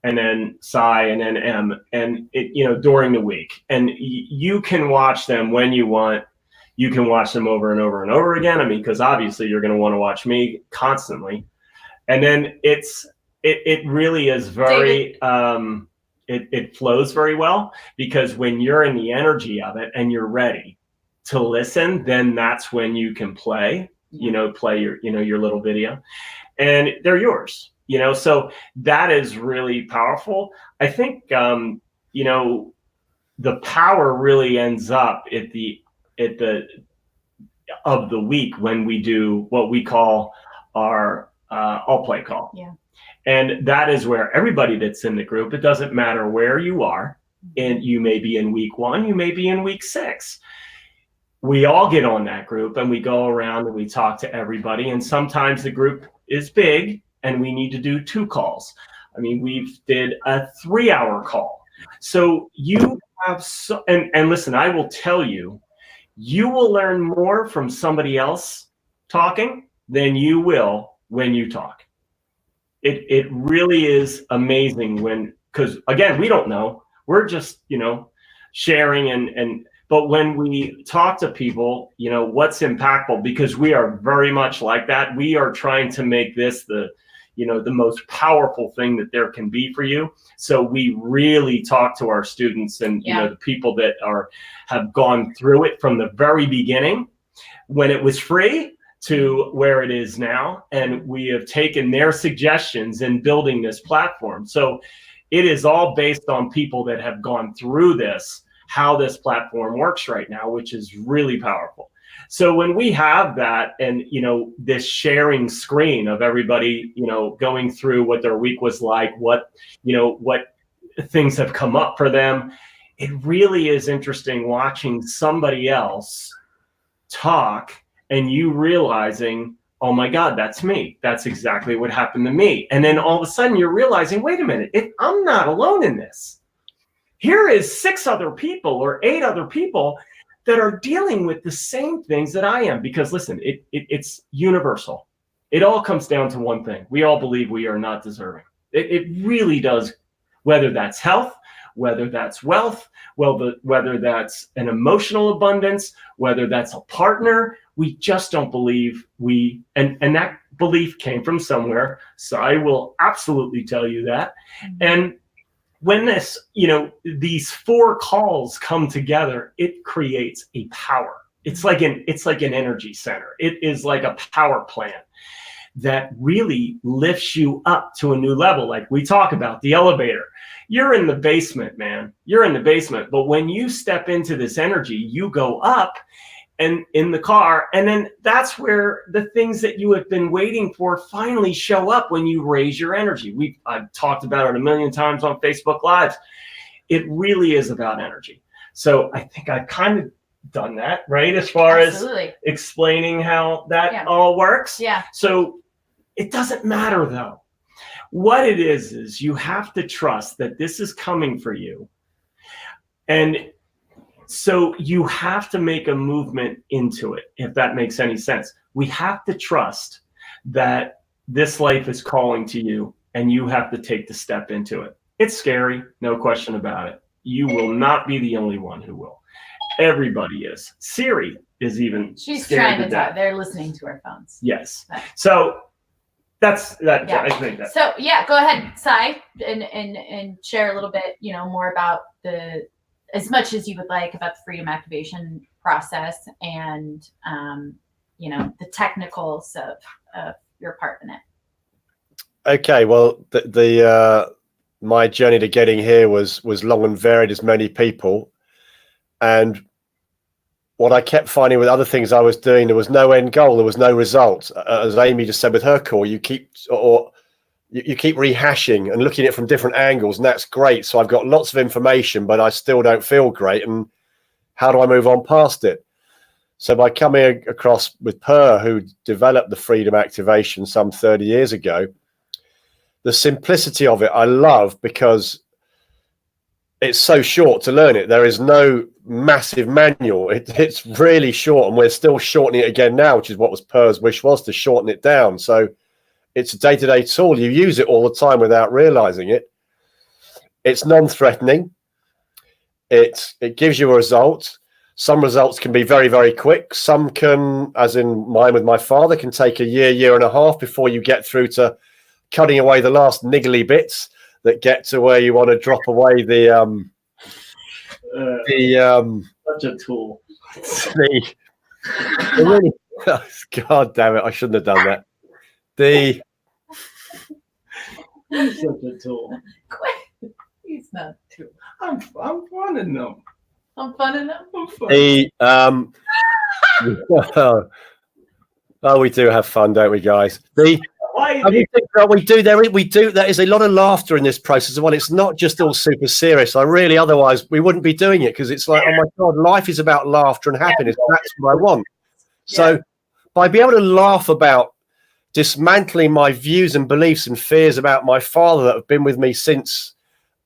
and then Sai, and then M, and it, during the week, and you can watch them when you want. You can watch them over and over and over again. I mean, because obviously you're going to want to watch me constantly, and then it really is very it flows very well, because when you're in the energy of it and you're ready to listen, then that's when you can play your your little video, and they're yours. So that is really powerful. I think the power really ends up at the of the week when we do what we call our all play call. Yeah. And that is where everybody that's in the group, it doesn't matter where you are, and you may be in week 1, you may be in week 6. We all get on that group and we go around and we talk to everybody. And sometimes the group is big and we need to do 2 calls. I mean, we did a 3-hour call. So you have and listen, I will tell you, you will learn more from somebody else talking than you will when you talk. It really is amazing because again, we don't know. We're just, sharing but when we talk to people, what's impactful, because we are very much like that. We are trying to make this the most powerful thing that there can be for you. So we really talk to our students and, the people that have gone through it from the very beginning when it was free to where it is now. And we have taken their suggestions in building this platform. So it is all based on people that have gone through this, how this platform works right now, which is really powerful. So when we have that, and this sharing screen of everybody, going through what their week was like, what things have come up for them, it really is interesting watching somebody else talk and you realizing, oh my God, that's me. That's exactly what happened to me. And then all of a sudden you're realizing, wait a minute, I'm not alone in this. Here is 6 other people or 8 other people that are dealing with the same things that I am. Because listen, it's universal. It all comes down to one thing. We all believe we are not deserving. It really does, whether that's health, whether that's wealth, whether that's an emotional abundance, whether that's a partner. We just don't believe and that belief came from somewhere. So I will absolutely tell you that. And when these 4 calls come together, it creates a power. It's like an energy center. It is like a power plant that really lifts you up to a new level. Like we talk about the elevator. You're in the basement, man. You're in the basement. But when you step into this energy, you go up and in the car. And then that's where the things that you have been waiting for finally show up when you raise your energy. I've talked about it a million times on Facebook Lives. It really is about energy. So I think I've kind of done that, right? As far Absolutely. as explaining how that all works. Yeah. So it doesn't matter though. What it is you have to trust that this is coming for you. And so you have to make a movement into it, if that makes any sense. We have to trust that this life is calling to you and you have to take the step into it. It's scary, no question about it. You will not be the only one who will. Everybody is. Siri is even She's scared trying to to death. talk. They're listening to her phones. Yes. So that's that. Yeah. I think that. So yeah, go ahead, Sai, and share a little bit, more about as much as you would like about the freedom activation process and the technicals of your part in it. Okay, well, my journey to getting here was long and varied, as many people, and what I kept finding with other things I was doing, there was no end goal, there was no result. As Amy just said with her call, you keep rehashing and looking at it from different angles, and that's great. So I've got lots of information, but I still don't feel great. And how do I move on past it? So by coming across with Per, who developed the freedom activation some 30 years ago, the simplicity of it I love, because it's so short to learn it. There is no massive manual. It's really short, and we're still shortening it again now, which is what was Per's wish, was to shorten it down. So it's a day-to-day tool. You use it all the time without realizing it. It's non-threatening. It gives you a result. Some results can be very, very quick. Some can, as in mine with my father, can take a year and a half before you get through to cutting away the last niggly bits that get to where you want to drop away Such a tool. Really, God damn it! I shouldn't have done that. Such a tool. He's not too. I'm fun enough. I'm fun enough. Oh, we do have fun, don't we, guys? Why we do. There is a lot of laughter in this process. Well, it's not just all super serious. Otherwise we wouldn't be doing it, because it's like, oh my God, life is about laughter and happiness. That's what I want. So by being able to laugh about dismantling my views and beliefs and fears about my father that have been with me since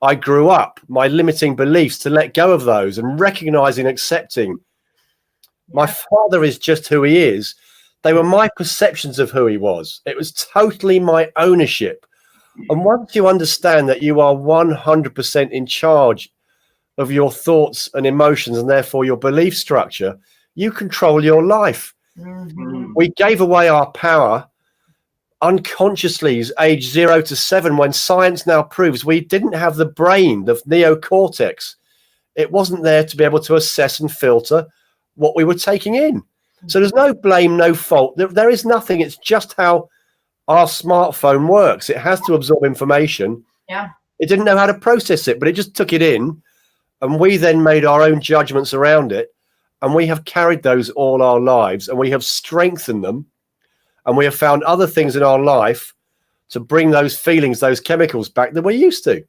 I grew up, my limiting beliefs, to let go of those and recognizing, accepting my father is just who he is. They were my perceptions of who he was. It was totally my ownership. And once you understand that you are 100% in charge of your thoughts and emotions, and therefore your belief structure, you control your life. Mm-hmm. We gave away our power unconsciously, age 0 to 7, when science now proves we didn't have the brain, the neocortex. It wasn't there to be able to assess and filter what we were taking in. So there's no blame, no fault. There is nothing. It's just how our smartphone works. It has to absorb information. Yeah. It didn't know how to process it, but it just took it in. And we then made our own judgments around it. and we have carried those all our lives, and we have strengthened them, and we have found other things in our life to bring those feelings, those chemicals back that we're used to.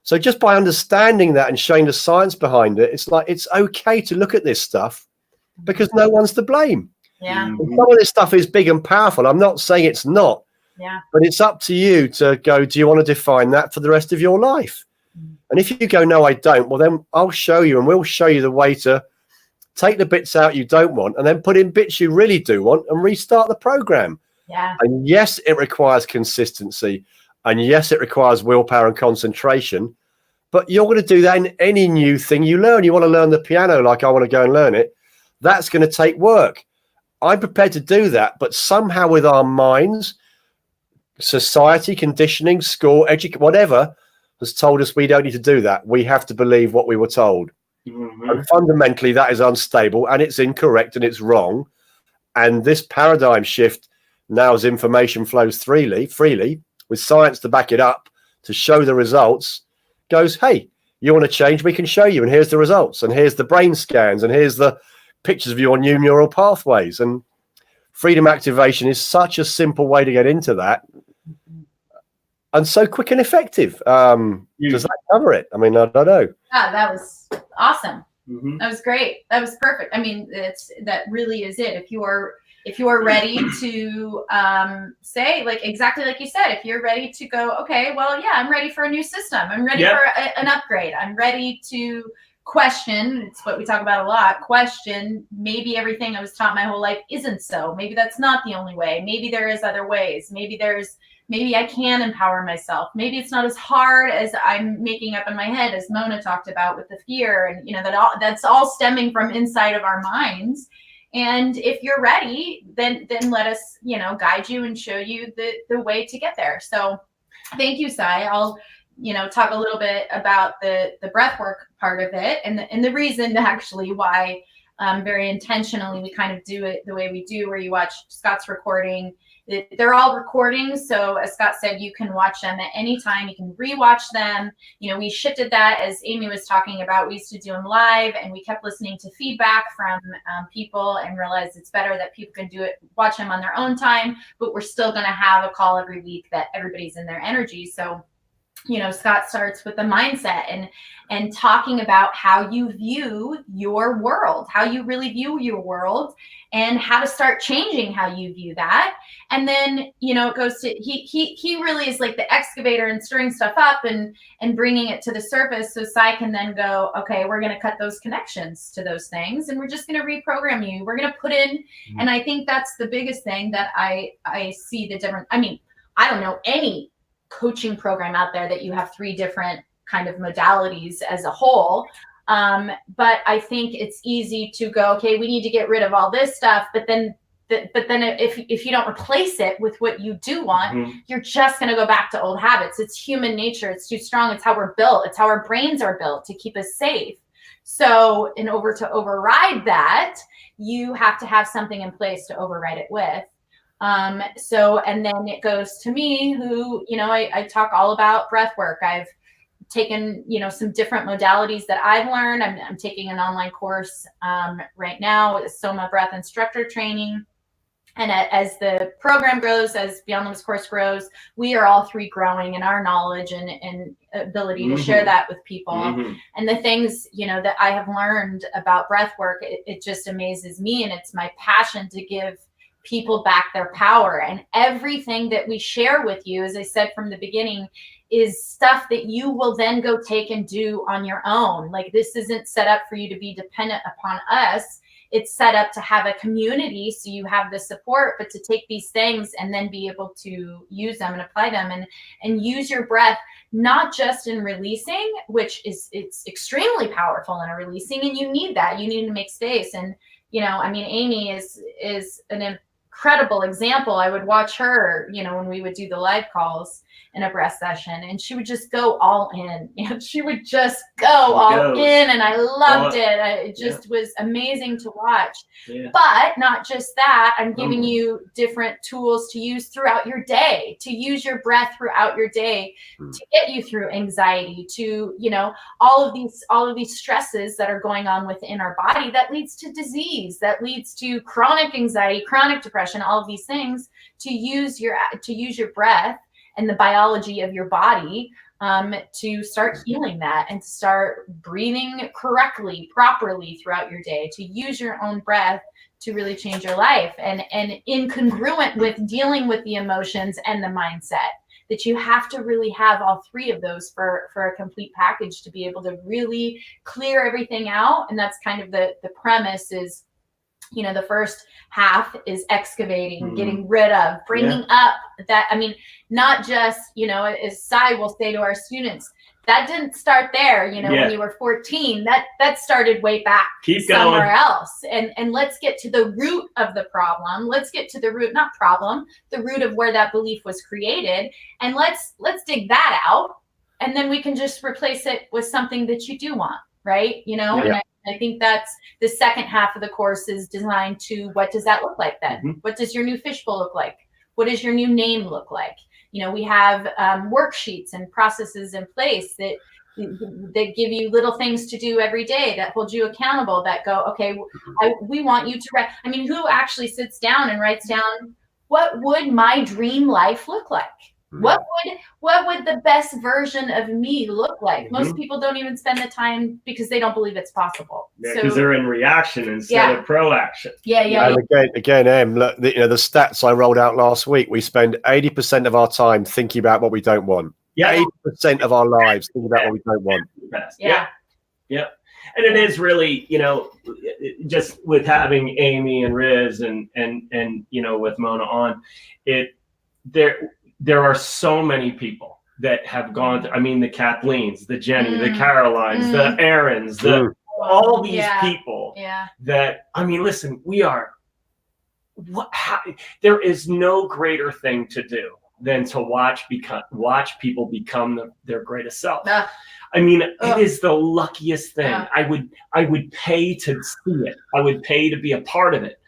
So just by understanding that and showing the science behind it, it's like, it's okay to look at this stuff because no one's to blame. Yeah. And some of this stuff is big and powerful. I'm not saying it's not, Yeah. but it's up to you to go, do you want to define that for the rest of your life? And if you go, no, I don't, well, then I'll show you, and we'll show you the way to take the bits out you don't want and then put in bits you really do want and restart the program. Yeah. And yes, it requires consistency. And yes, it requires willpower and concentration. But you're going to do that in any new thing you learn. You want to learn the piano like I want to go and learn it. That's going to take work. I'm prepared to do that. But somehow with our minds, society, conditioning, school, education, whatever, has told us we don't need to do that. We have to believe what we were told. And fundamentally, that is unstable and it's incorrect and it's wrong. And this paradigm shift, now as information flows freely with science to back it up, to show the results, goes, hey, you want to change? We can show you. And here's the results. And here's the brain scans. And here's the pictures of your new neural pathways. And freedom activation is such a simple way to get into that. And so quick and effective. Does that cover it? I mean, I don't know. Yeah, that was awesome. Mm-hmm. That was great. That was perfect. I mean, that really is it. If you are ready to say, like, exactly like you said, if you're ready to go, okay, well, yeah, I'm ready for a new system. I'm ready for an upgrade. I'm ready to question. It's what we talk about a lot. Question, maybe everything I was taught my whole life isn't so. Maybe that's not the only way. Maybe there is other ways. Maybe I can empower myself. Maybe it's not as hard as I'm making up in my head, as Mona talked about with the fear, and that's all stemming from inside of our minds. And if you're ready, then let us, guide you and show you the way to get there. So thank you, Sai. I'll, talk a little bit about the breath work part of it, and the reason actually why very intentionally we kind of do it the way we do, where you watch Scott's recording. They're all recordings, so as Scott said, you can watch them at any time. You can rewatch them. We shifted that, as Amy was talking about. We used to do them live, and we kept listening to feedback from people and realized it's better that people can watch them on their own time, but we're still going to have a call every week that everybody's in their energy. So Scott starts with the mindset and talking about how you view your world, how you really view your world, and how to start changing how you view that. And then, it goes to, he really is like the excavator and stirring stuff up and bringing it to the surface. So Sai can then go, okay, we're going to cut those connections to those things, and we're just going to reprogram you. We're going to put in, and I think that's the biggest thing that I see the difference. I mean, I don't know any coaching program out there that you have 3 different kind of modalities as a whole. But I think it's easy to go, okay, we need to get rid of all this stuff. But then if you don't replace it with what you do want, you're just going to go back to old habits. It's human nature. It's too strong. It's how we're built. It's how our brains are built to keep us safe. So in order to override that, you have to have something in place to override it with. And then it goes to me, who, I talk all about breath work. I've taken, some different modalities that I've learned. I'm taking an online course right now with Soma Breath Instructor Training. And as the program grows, as Beyond Limits course grows, we are all 3 growing in our knowledge and ability to share that with people. And the things, that I have learned about breath work, it just amazes me. And it's my passion to give people back their power. And everything that we share with you, as I said from the beginning, is stuff that you will then go take and do on your own. Like, this isn't set up for you to be dependent upon us. It's set up to have a community, so you have the support, but to take these things and then be able to use them and apply them and use your breath, not just in releasing, which it's extremely powerful in a releasing, and you need that. You need to make space. And Amy is an incredible example. I would watch her, you know, when we would do the live calls in a breath session, and she would just go all in. You know, she would just go all in, and I loved it. It just was amazing to watch. Yeah. But not just that, I'm giving you different tools to use throughout your day, to use your breath throughout your day, to get you through anxiety, to, you know, all of these stresses that are going on within our body that leads to disease, that leads to chronic anxiety, chronic depression, all of these things, to use your breath and the biology of your body to start healing that and start breathing correctly, properly throughout your day, to use your own breath to really change your life, and incongruent with dealing with the emotions and the mindset, that you have to really have all three of those for a complete package to be able to really clear everything out. And that's kind of the premise is, you know, the first half is excavating, getting rid of, bringing up that. I mean, not just, you know, as Sai will say to our students, that didn't start there, you know, when you were 14, that started way back somewhere else. And let's get to the root of the problem. Let's get to the root, not problem, the root of where that belief was created. And let's dig that out. And then we can just replace it with something that you do want, right? You know, and I think that's the second half of the course is designed to, what does that look like then? What does your new fishbowl look like? What does your new name look like? You know, we have worksheets and processes in place that give you little things to do every day, that hold you accountable, that go, okay, we want you to write. I mean, who actually sits down and writes down, what would my dream life look like? What would the best version of me look like? Most people don't even spend the time because they don't believe it's possible. Because they're in reaction instead of proaction. And again, look, the stats I rolled out last week, we spend 80% of our time thinking about what we don't want. 80% of our lives thinking about what we don't want. And it is really, you know, just with having Amy and Riz and you know, with Mona on, there are so many people that have gone I mean, the Kathleen's, the Jenny, the Carolines, the Aarons, all these people that, I mean, listen, there is no greater thing to do than to watch people become their greatest self. I mean, it is the luckiest thing. I would pay to see it. I would pay to be a part of it,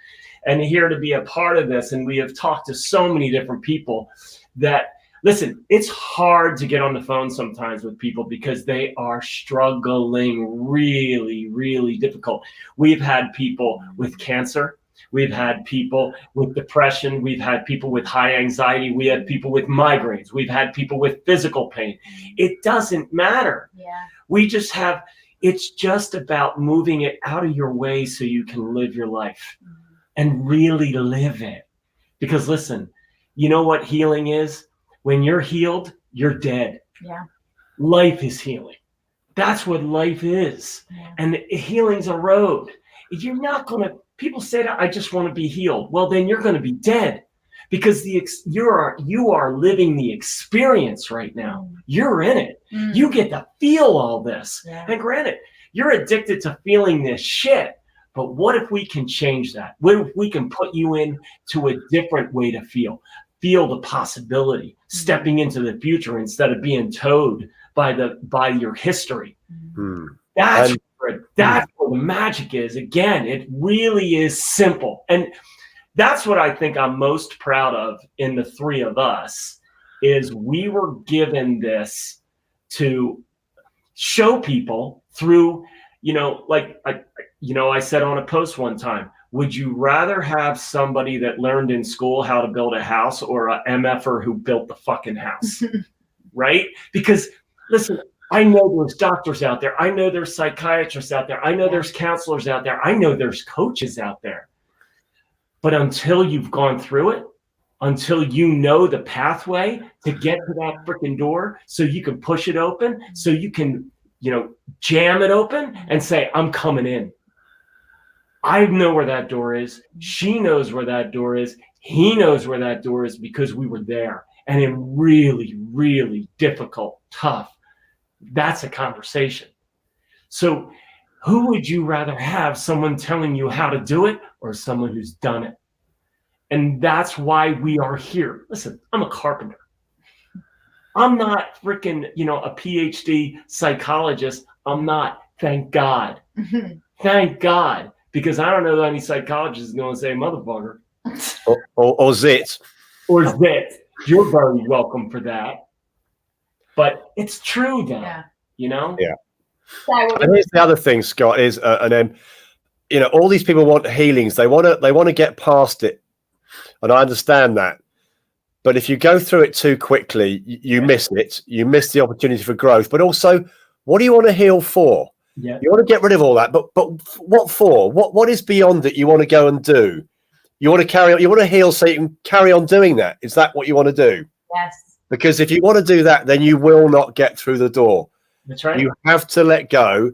and here to be a part of this. And we have talked to so many different people that, listen, it's hard to get on the phone sometimes with people because they are struggling really, really difficult. We've had people with cancer. We've had people with depression. We've had people with high anxiety. We have people with migraines. We've had people with physical pain. It doesn't matter. We just have, it's just about moving it out of your way so you can live your life and really live it. Because listen, you know what healing is? When you're healed, you're dead. Life is healing. That's what life is. And healing's a road. You're not going to, people say that I just want to be healed. Well, then you're going to be dead because you are living the experience right now. You're in it. You get to feel all this. And granted, you're addicted to feeling this shit. But what if we can change that? What if we can put you into a different way to feel the possibility, stepping into the future instead of being towed by your history? That's where the magic is. Again, it really is simple. And that's what I think I'm most proud of in the three of us, is we were given this to show people through, you know, like I said on a post one time, would you rather have somebody that learned in school how to build a house or a MFer who built the fucking house? Right? Because listen, I know there's doctors out there. I know there's psychiatrists out there. I know there's counselors out there. I know there's coaches out there. But until you've gone through it, until you know the pathway to get to that freaking door so you can push it open, so you can, you know, jam it open and say, I'm coming in. I know where that door is. She knows where that door is. He knows where that door is because we were there. And in really, really difficult, tough, that's a conversation. So who would you rather have, someone telling you how to do it or someone who's done it? And that's why we are here. Listen, I'm a carpenter. I'm not freaking, a PhD psychologist. I'm not. Thank God. Thank God. Because I don't know that any psychologist is going to say motherfucker. or zit. Or zit. You're very welcome for that. But it's true, though. Yeah. Yeah. And here's the other thing, Scott, is and then all these people want healings. They want to get past it, and I understand that. But if you go through it too quickly, you miss it. You miss the opportunity for growth. But also, what do you want to heal for? Yeah. You want to get rid of all that, but what for? What is beyond it? You want to go and do? You want to carry on? You want to heal so you can carry on doing that? Is that what you want to do? Yes. Because if you want to do that, then you will not get through the door. That's right. You have to let go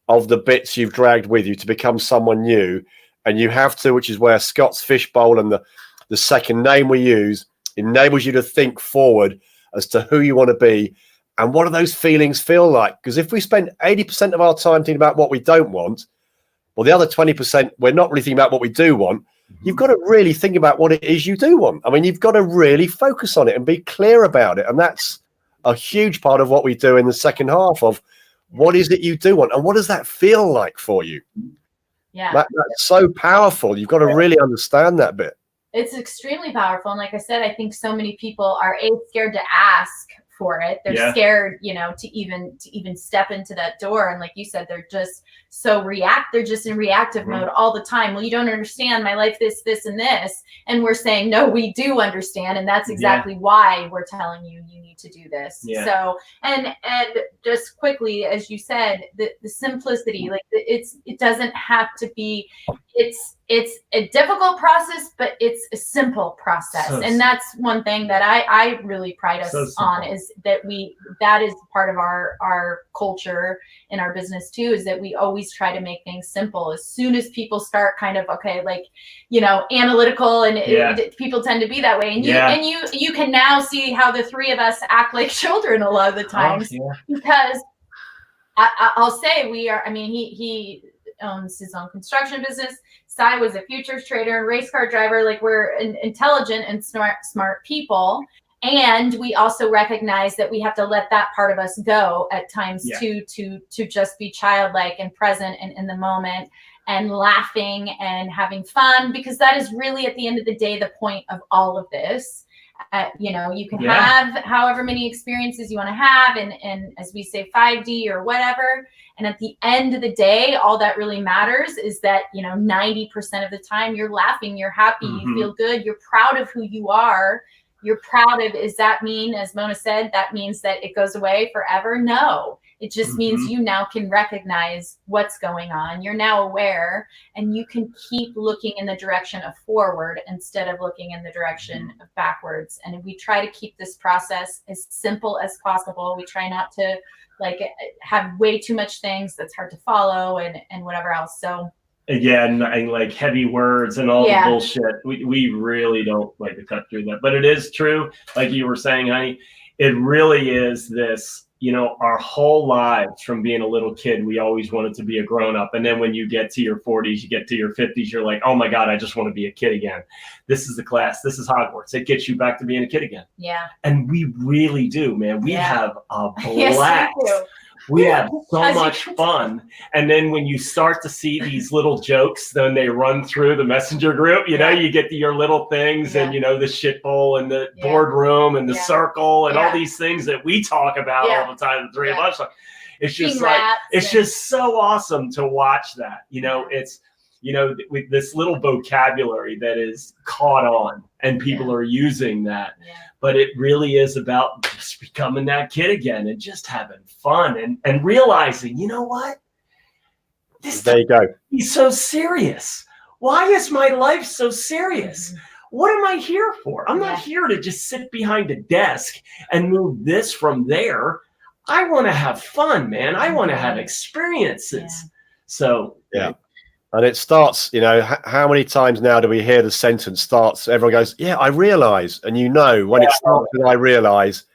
of the bits you've dragged with you to become someone new. And you have to, which is where Scott's Fishbowl and the second name we use enables you to think forward as to who you want to be and what do those feelings feel like. Because if we spend 80% of our time thinking about what we don't want, well, the other 20%, we're not really thinking about what we do want. You've got to really think about what it is you do want. I mean, you've got to really focus on it and be clear about it. And that's a huge part of what we do in the second half of what is it you do want and what does that feel like for you? Yeah. That's so powerful. You've got to really understand that bit. It's extremely powerful. And like I said, I think so many people are scared to ask for it. They're scared, to even step into that door. And like you said, they're just they're just in reactive mode all the time. Well, you don't understand my life, this, and this. And we're saying, no, we do understand. And that's exactly why we're telling you need to do this. Yeah. So, and just quickly, as you said, the simplicity, like it doesn't have to be, it's a difficult process, but it's a simple process. And that's one thing that I really pride us on, is that that is part of our culture in our business too, is that we always try to make things simple. As soon as people start kind of, analytical and people tend to be that way. And you can now see how the three of us act like children a lot of the times, because I'll say he owns his own construction business. Cy was a futures trader and race car driver. Like, we're intelligent and smart people. And we also recognize that we have to let that part of us go at times to just be childlike and present and in the moment and laughing and having fun, because that is really, at the end of the day, the point of all of this. You can have however many experiences you want to have, and as we say, 5D or whatever. And at the end of the day, all that really matters is that, 90% of the time you're laughing, you're happy, you feel good, you're proud of who you are. You're proud of, does that mean, as Mona said, that means that it goes away forever? No, it just means you now can recognize what's going on. You're now aware, and you can keep looking in the direction of forward instead of looking in the direction of backwards. And we try to keep this process as simple as possible. We try not to have way too much things that's hard to follow and whatever else. So again, and like heavy words and all the bullshit. We really don't like to cut through that. But it is true, like you were saying, honey, it really is this, our whole lives from being a little kid, we always wanted to be a grown-up. And then when you get to your 40s, you get to your 50s, you're like, oh my God, I just want to be a kid again. This is the class. This is Hogwarts. It gets you back to being a kid again. Yeah. And we really do, man. We have a blast. Yes, we do. We have so much fun. And then when you start to see these little jokes, then they run through the messenger group, you get to your little things and, the shit bowl and the boardroom and the circle and all these things that we talk about all the time, the three of us. It's just it's just so awesome to watch that. It's, with this little vocabulary that is caught on and people are using that. But it really is about just becoming that kid again and just having fun and realizing, you know what? There you go. He's so serious. Why is my life so serious? What am I here for? I'm not here to just sit behind a desk and move this from there. I want to have fun, man. I want to have experiences. So, And it starts, how many times now do we hear the sentence starts, everyone goes, I realize. And when it starts with I realize,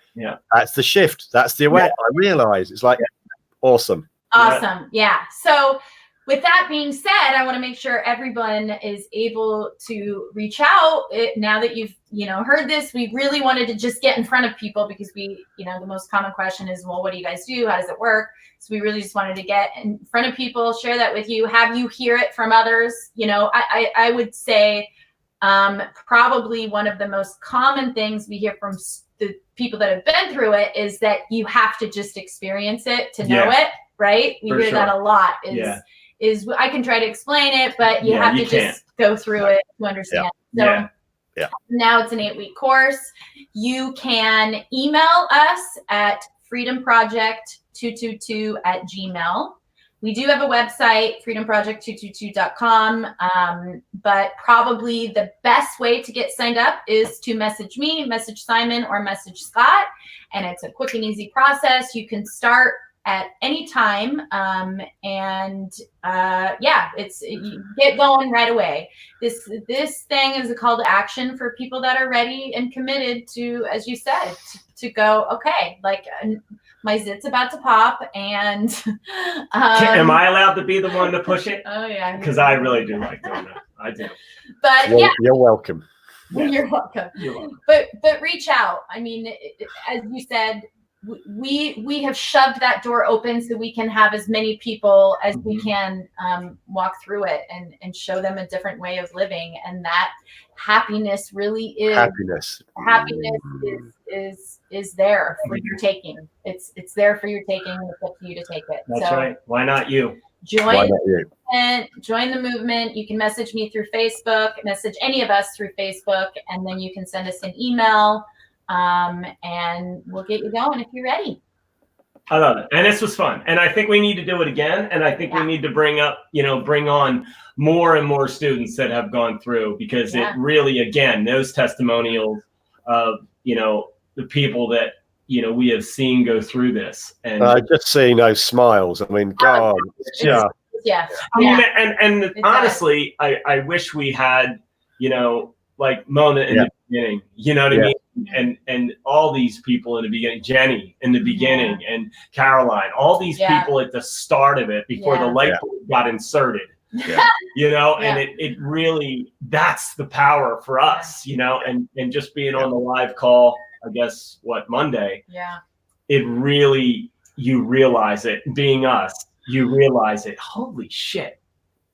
that's the shift. That's the awareness. I realize. It's like, awesome. Awesome. Yeah. So with that being said, I want to make sure everyone is able to reach out. Now that you've, heard this, we really wanted to just get in front of people because the most common question is, well, what do you guys do? How does it work? So we really just wanted to get in front of people, share that with you, have you hear it from others. I would say probably one of the most common things we hear from the people that have been through it is that you have to just experience it to know it, right? We hear that a lot is I can try to explain it, but you have to just go through it to understand. So now it's an 8-week course. You can email us at freedomproject222@gmail.com. We do have a website, freedomproject222.com, but probably the best way to get signed up is to message me, message Simon, or message Scott, and it's a quick and easy process. You can start at any time, you get going right away. This thing is a call to action for people that are ready and committed to, as you said, to go, okay, like my zit's about to pop, and am I allowed to be the one to push it? Oh yeah, because I really do like doing that. I do. But you're welcome. You're welcome. You're welcome. But reach out. I mean, as you said, we have shoved that door open so we can have as many people as we can walk through it and show them a different way of living, and that happiness really is happiness is there for your taking. It's there for your taking, and it's up to you to take it. That's right. Why not you? Join the movement. You can message me through Facebook, message any of us through Facebook, and then you can send us an email. And we'll get you going if you're ready. I love it. And this was fun. And I think we need to do it again. And I think we need to bring on more and more students that have gone through, because it really, again, those testimonials of, the people that, we have seen go through this. And just seeing those smiles. I mean, God, I mean, and honestly, I wish we had, like Mona in the beginning, you know what I mean? And all these people in the beginning, Jenny in the beginning, and Caroline, all these people at the start of it before the light bulb got inserted, and it really, that's the power for us, and just being on the live call, I guess, Monday, it really, you realize it, being us, you realize it, holy shit.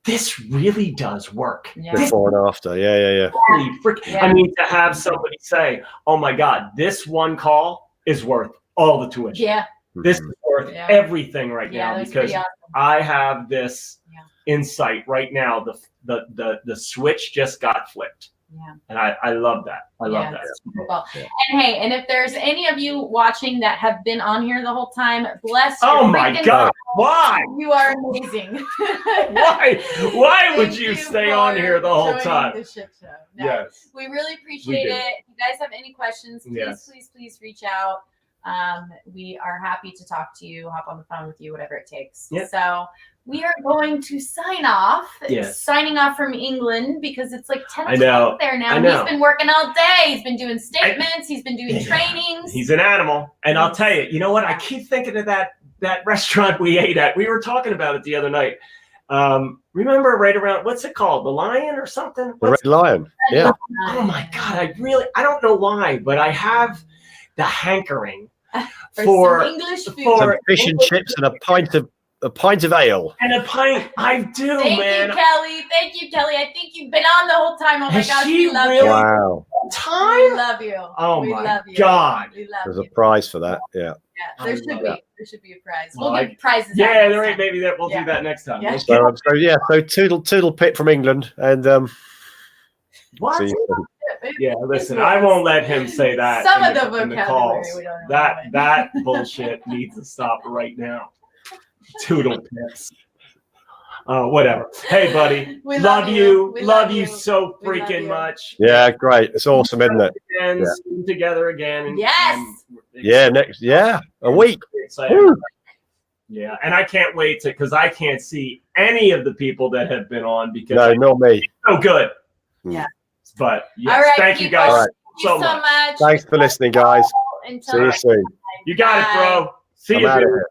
This really does work. Before and after. Holy I mean, to have somebody say, oh my God, this one call is worth all the tuition. This is worth everything right now, because I have this insight right now. The switch just got flipped. And I love that. I love that. Cool. And hey, and if there's any of you watching that have been on here the whole time, bless you. Oh my God. Why? You are amazing. Why would you stay on here the whole time? The shit show. No, yes. We really appreciate it. If you guys have any questions, please reach out. We are happy to talk to you, hop on the phone with you, whatever it takes. So we are going to sign off. Signing off from England, because it's like 10 o'clock there now. He's been working all day. He's been doing statements. He's been doing trainings. He's an animal. And I'll tell you, you know what? I keep thinking of that restaurant we ate at. We were talking about it the other night. Remember right around, what's it called? The Lion or something? The Red Lion. Yeah. Oh my God. I don't know why, but I have the hankering for some English food. Some fish and chips and a pint of ale. And a pint. I do, man. Thank you, Kelly. I think you've been on the whole time. Oh my gosh, we love you. Wow. We love you. Oh my God. We love There's you. a prize for that. Yeah. There should be. There should be a prize. We'll give prizes. Maybe we'll do that next time. Yeah. So toodle pip from England, and what? Yeah, listen, I won't let him say that. Some of the vocabulary we don't know. That bullshit needs to stop right now. Toodle pips. Whatever. Hey, buddy. We love you. Love you so freaking much. Yeah, great. It's awesome, isn't it? And soon together again. A week. Yeah, and I can't wait because I can't see any of the people that have been on, because not me. So good. Yeah. But all right, thank you guys so much. Thanks for listening, guys. See you soon. You got it, bro. See you.